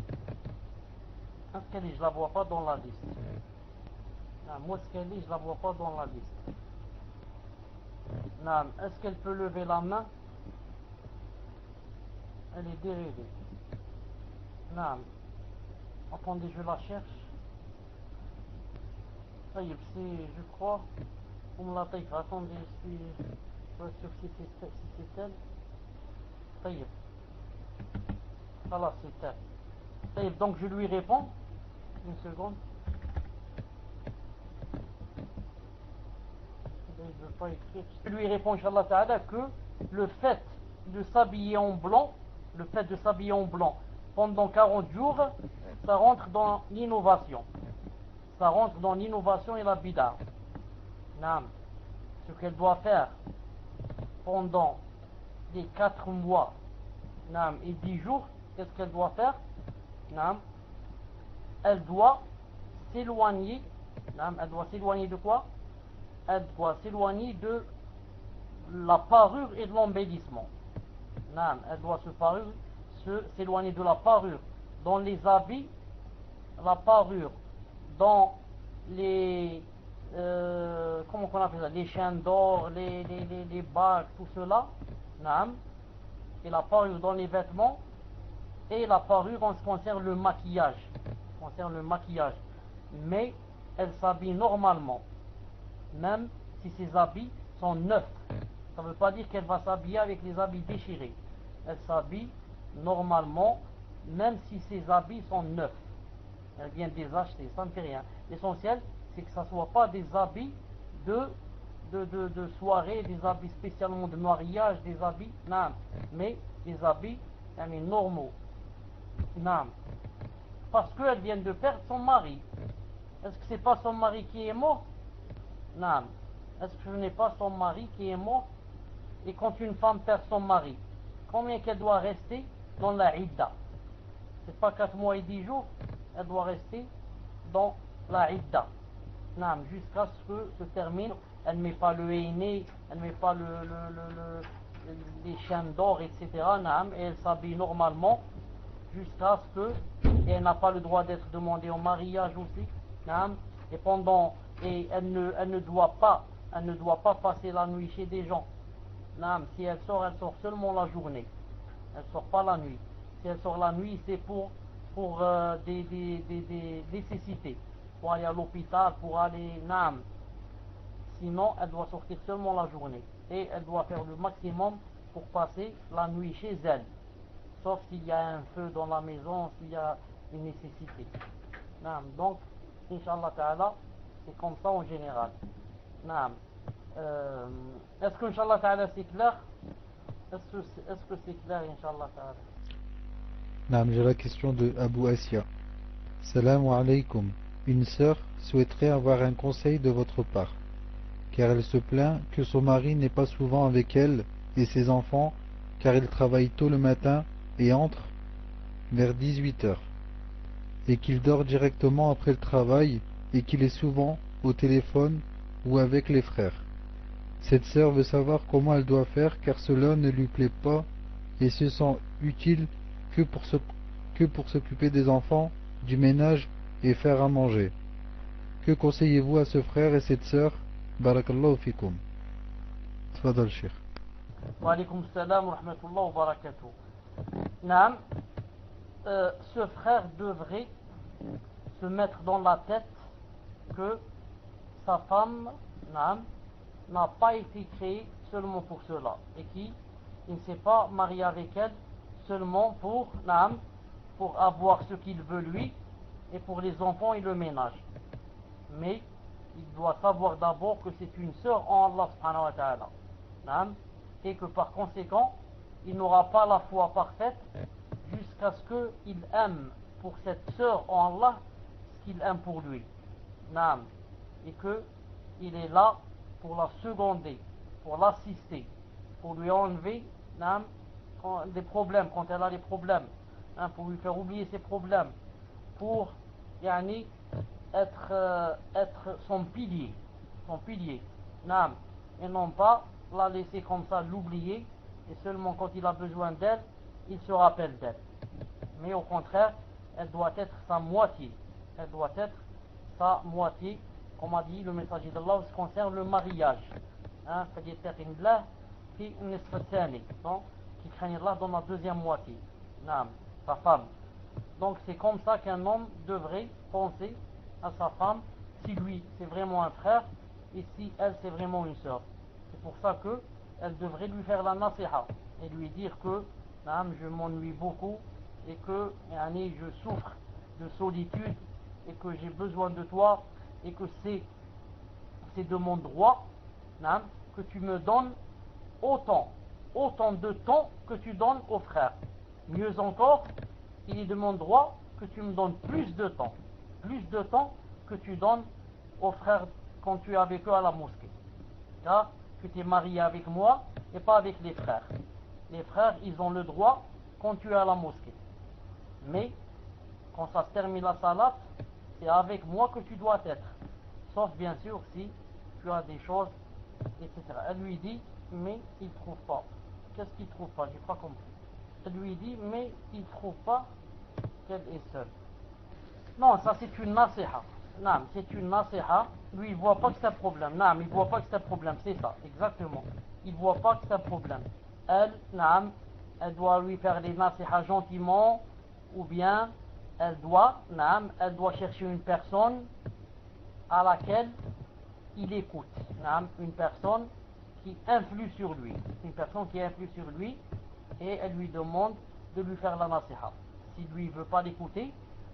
Est-ce qu'elle est? Je la vois pas dans la liste. Où est-ce qu'elle est? Je la vois pas dans la liste. Est-ce qu'elle peut lever la main? Elle est dérivée. Attendez, je la cherche. Ça y est, je crois. Attendez, je suis pas sûr si c'est elle. Ça y est. Voilà, c'est elle. Ça y est, donc je lui réponds. Une seconde. Il ne veut pas écrire. Je lui réponds, Inch'Allah Ta'ala, que le fait de s'habiller en blanc, pendant 40 jours, ça rentre dans l'innovation. Ça rentre dans l'innovation et la bid'a. Ce qu'elle doit faire pendant les 4 mois et 10 jours, qu'est-ce qu'elle doit faire? Elle doit s'éloigner. Elle doit s'éloigner de quoi? Elle doit s'éloigner de la parure et de l'embellissement. Elle doit s'éloigner de la parure dans les habits, la parure dans les comment on appelle ça, les chaînes d'or, les bagues, tout cela, et la parure dans les vêtements, et la parure en ce qui concerne le maquillage. mais elle s'habille normalement, même si ses habits sont neufs. Ça ne veut pas dire qu'elle va s'habiller avec les habits déchirés. Elle s'habille normalement, même si ses habits sont neufs. Elle vient de les acheter, ça ne fait rien. L'essentiel, c'est que ça ne soit pas des habits de soirée, des habits spécialement de mariage, des habits, non, mais des habits normaux. Non. Parce qu'elle vient de perdre son mari. Est-ce que c'est pas son mari qui est mort? Non. Est-ce que ce n'est pas son mari qui est mort? Et quand une femme perd son mari, combien qu'elle doit rester dans la idda? C'est pas 4 mois et 10 jours. Elle doit rester dans la idda. Non, jusqu'à ce que se termine. Elle ne met pas le henné, elle ne met pas les chaînes d'or, etc. Non, et elle s'habille normalement jusqu'à ce que, et elle n'a pas le droit d'être demandée en mariage aussi. Non, et elle ne doit pas passer la nuit chez des gens. Non, si elle sort seulement la journée. Elle ne sort pas la nuit. Si elle sort la nuit, c'est pour des nécessités. Pour aller à l'hôpital, pour aller... Non. Sinon, elle doit sortir seulement la journée. Et elle doit faire le maximum pour passer la nuit chez elle. Sauf s'il y a un feu dans la maison, s'il y a une nécessité. Non. Donc, Inch'Allah Ta'ala, c'est comme ça en général. Non. Est-ce que Inch'Allah Ta'ala c'est clair? Est-ce que c'est clair Inch'Allah Ta'ala? Non, j'ai la question de Abu Asya. Salam alaykoum. Une sœur souhaiterait avoir un conseil de votre part, car elle se plaint que son mari n'est pas souvent avec elle et ses enfants, car il travaille tôt le matin et entre vers 18 heures, et qu'il dort directement après le travail et qu'il est souvent au téléphone ou avec les frères. Cette sœur veut savoir comment elle doit faire, car cela ne lui plaît pas et se sent utile que pour s'occuper des enfants, du ménage et faire à manger. Que conseillez-vous à ce frère et cette sœur? Barakallahu fikum. Tfadal Cheikh. Wa alaykoum salam wa rahmatullah wa barakatuh. Naam, ce frère devrait se mettre dans la tête que sa femme, naam, n'a pas été créée seulement pour cela et qu'il ne s'est pas marié avec elle seulement pour, naam, pour avoir ce qu'il veut lui et pour les enfants et le ménage. Mais il doit savoir d'abord que c'est une sœur en Allah subhanahu wa ta'ala. Naam, et que par conséquent, il n'aura pas la foi parfaite jusqu'à ce qu'il aime pour cette sœur en Allah ce qu'il aime pour lui. Naam, et qu'il est là pour la seconder, pour l'assister, pour lui enlever naam, des problèmes, quand elle a des problèmes, hein, pour lui faire oublier ses problèmes, pour yani, être son pilier, naam, et non pas la laisser comme ça, l'oublier, et seulement quand il a besoin d'elle, il se rappelle d'elle. Mais au contraire, elle doit être sa moitié. Elle doit être sa moitié, comme a dit le messager d'Allah, en ce qui concerne le mariage. Hein, donc, qui craignent Allah dans la deuxième moitié. Naam, sa femme. Donc c'est comme ça qu'un homme devrait penser à sa femme, si lui c'est vraiment un frère, et si elle c'est vraiment une sœur. C'est pour ça que elle devrait lui faire la nasiha et lui dire que naam, je m'ennuie beaucoup et que yani, je souffre de solitude et que j'ai besoin de toi et que c'est de mon droit naam, que tu me donnes autant de temps que tu donnes aux frères. Mieux encore, il est de mon droit que tu me donnes plus de temps que tu donnes aux frères quand tu es avec eux à la mosquée. Car que tu es marié avec moi et pas avec les frères. Les frères, ils ont le droit quand tu es à la mosquée. Mais quand ça se termine la salat, c'est avec moi que tu dois être. Sauf bien sûr si tu as des choses, etc. Elle lui dit, mais il ne trouve pas. Qu'est-ce qu'il ne trouve pas? J'ai pas compris. Elle lui dit, mais il ne trouve pas qu'elle est seule. Non, ça c'est une nasiha. Non, c'est une nasiha. Lui, il ne voit pas que c'est un problème. Non, il ne voit pas que c'est un problème. C'est ça, exactement. Il ne voit pas que c'est un problème. Elle, non, elle doit lui faire les nasiha gentiment, ou bien elle doit chercher une personne à laquelle il écoute. Une personne qui influe sur lui. Une personne qui influe sur lui et elle lui demande de lui faire la nasiha. Si lui ne veut pas l'écouter,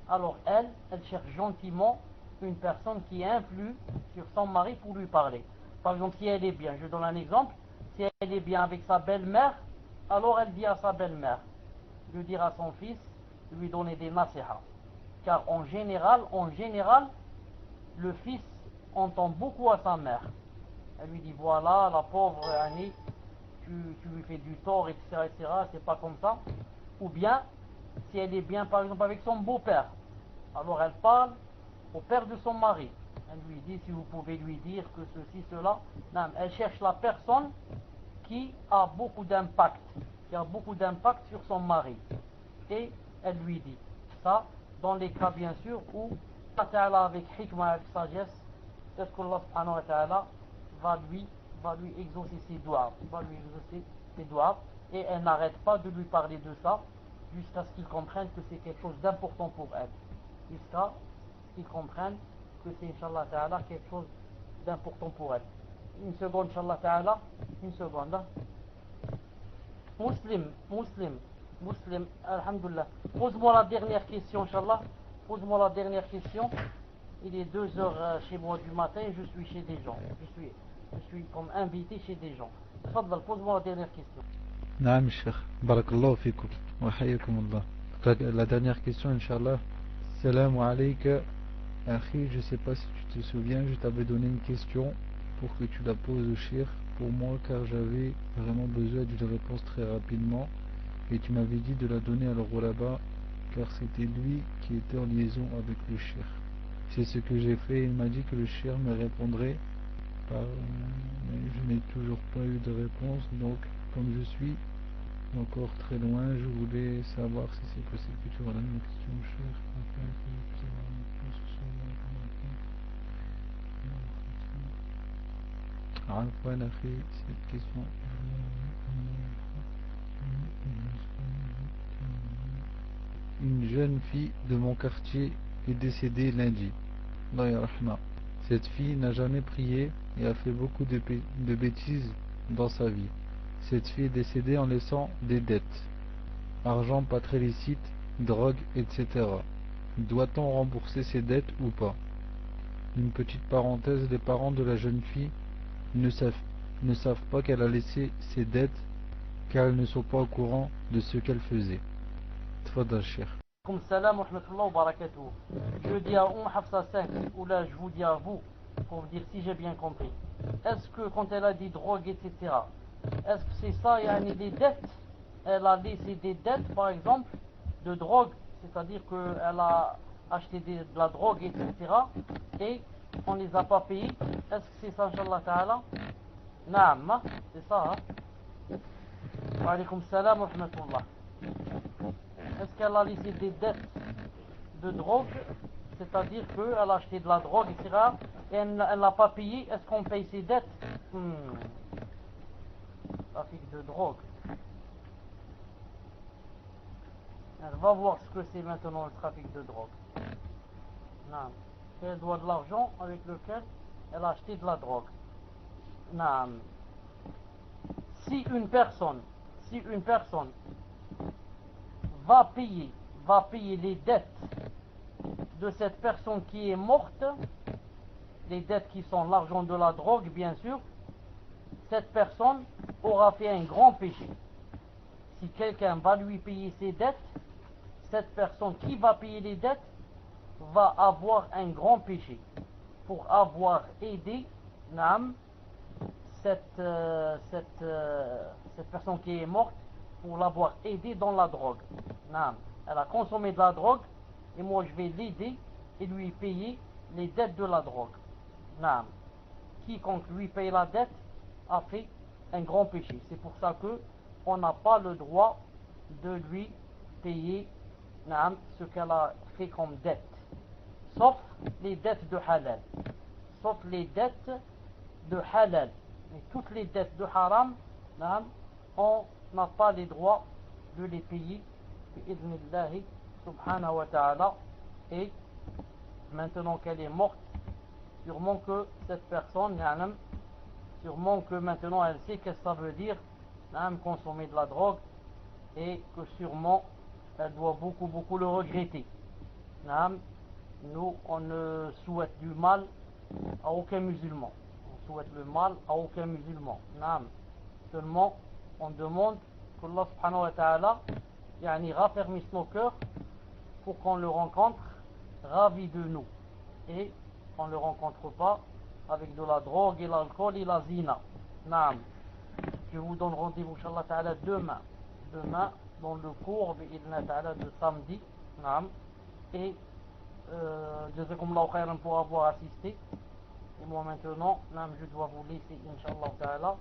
alors elle cherche gentiment une personne qui influe sur son mari pour lui parler. Par exemple, si elle est bien, je donne un exemple, si elle est bien avec sa belle-mère, alors elle dit à sa belle-mère de dire à son fils de lui donner des nasiha. Car en général, le fils entend beaucoup à sa mère. Elle lui dit voilà, la pauvre Annie, tu lui fais du tort, etc., etc., c'est pas comme ça. Ou bien, si elle est bien par exemple avec son beau-père, alors elle parle au père de son mari. Elle lui dit si vous pouvez lui dire que ceci, cela. Non, elle cherche la personne qui a beaucoup d'impact, sur son mari. Et elle lui dit ça dans les cas bien sûr où Allah Ta'ala avec hikmah, avec sagesse, peut-être qu'Allah subhanahu wa ta'ala va lui exaucer ses doigts, et elle n'arrête pas de lui parler de ça jusqu'à ce qu'il comprenne que c'est quelque chose d'important pour elle, jusqu'à ce qu'il comprenne que c'est Inch'Allah Ta'ala quelque chose d'important pour elle. Une seconde Inch'Allah Ta'ala, une seconde. Muslim, alhamdulillah. Pose-moi la dernière question, Inch'Allah. Pose-moi la dernière question. Il est 2 heures chez moi du matin et je suis chez des gens. Je suis comme invité chez des gens. Tfaddal, pose-moi la dernière question. Naam, Cheikh. Barakallahu fikum. Wa hayyakum Allah. La dernière question, Inch'Allah. Salam alayka. Akhi, je sais pas si tu te souviens, je t'avais donné une question pour que tu la poses au Cheikh pour moi car j'avais vraiment besoin d'une réponse très rapidement. Et tu m'avais dit de la donner à l'Oulaba car c'était lui qui était en liaison avec le Cheikh. C'est ce que j'ai fait. Il m'a dit que le Cheikh me répondrait mais je n'ai toujours pas eu de réponse. Donc comme je suis encore très loin, je voulais savoir si c'est possible que tu redonnes une question au Cheikh. Afwan akhi, cette question. Une jeune fille de mon quartier est décédée lundi. Allah yarahma. Cette fille n'a jamais prié et a fait beaucoup de bêtises dans sa vie. Cette fille est décédée en laissant des dettes, argent pas très licite, drogue, etc. Doit-on rembourser ces dettes ou pas? Une petite parenthèse, les parents de la jeune fille ne savent pas qu'elle a laissé ses dettes car ils ne sont pas au courant de ce qu'elle faisait. Tfadal Cheikh. Salam wa rahmatullah wa barakatuh. Je dis à Hafsa 5, ou là je vous dis à vous, pour vous dire si j'ai bien compris. Est-ce que quand elle a dit drogue, etc., est-ce que c'est ça, yani les dettes? Elle a laissé des dettes, par exemple, de drogue, c'est-à-dire qu'elle a acheté de la drogue, etc., et on ne les a pas payés. Est-ce que c'est ça, Inch'Allah Ta'ala? Naam, c'est ça, hein? Wa alaykum salam wa rahmatullah. Est-ce qu'elle a laissé des dettes de drogue, c'est-à-dire qu'elle a acheté de la drogue, etc., et elle n'a pas payé? Est-ce qu'on paye ses dettes? Trafic de drogue. Elle va voir ce que c'est maintenant le trafic de drogue. Non. Elle doit de l'argent avec lequel elle a acheté de la drogue. Non. Si une personne va payer les dettes de cette personne qui est morte, les dettes qui sont l'argent de la drogue, bien sûr, cette personne aura fait un grand péché. Si quelqu'un va lui payer ses dettes, cette personne qui va payer les dettes va avoir un grand péché pour avoir aidé cette personne qui est morte, pour l'avoir aidé dans la drogue. Elle a consommé de la drogue et moi je vais l'aider et lui payer les dettes de la drogue. Quiconque lui paye la dette a fait un grand péché. C'est pour ça que on n'a pas le droit de lui payer ce qu'elle a fait comme dette, sauf les dettes de halal. Sauf les dettes de halal. Mais toutes les dettes de haram, on n'a pas les droits de les payer. Bi'idhnillahi subhanahu wa ta'ala, et maintenant qu'elle est morte, sûrement que cette personne, sûrement que maintenant elle sait qu'est-ce que ça veut dire consommer de la drogue, et que sûrement elle doit beaucoup le regretter. Nous, on ne souhaite du mal à aucun musulman. On souhaite le mal à aucun musulman. Seulement, on demande qu'Allah subhanahu wa ta'ala raffermisse nos cœurs pour qu'on le rencontre ravi de nous. Et on ne le rencontre pas avec de la drogue et l'alcool et la zina. Je vous donne rendez-vous, inshallah ta'ala, demain dans le cours de samedi. Et jazakumullahu khairan pour avoir assisté. Et moi maintenant, je dois vous laisser, inshallah ta'ala,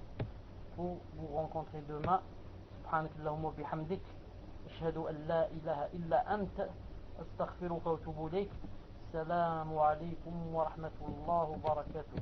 pour vous rencontrer demain. Subhanakallahumma bihamdik, ashhadu an la ilaha illa anta, astaghfiruka wa atubu ilayk. Assalamu alaykum wa rahmatullahi wa barakatuh.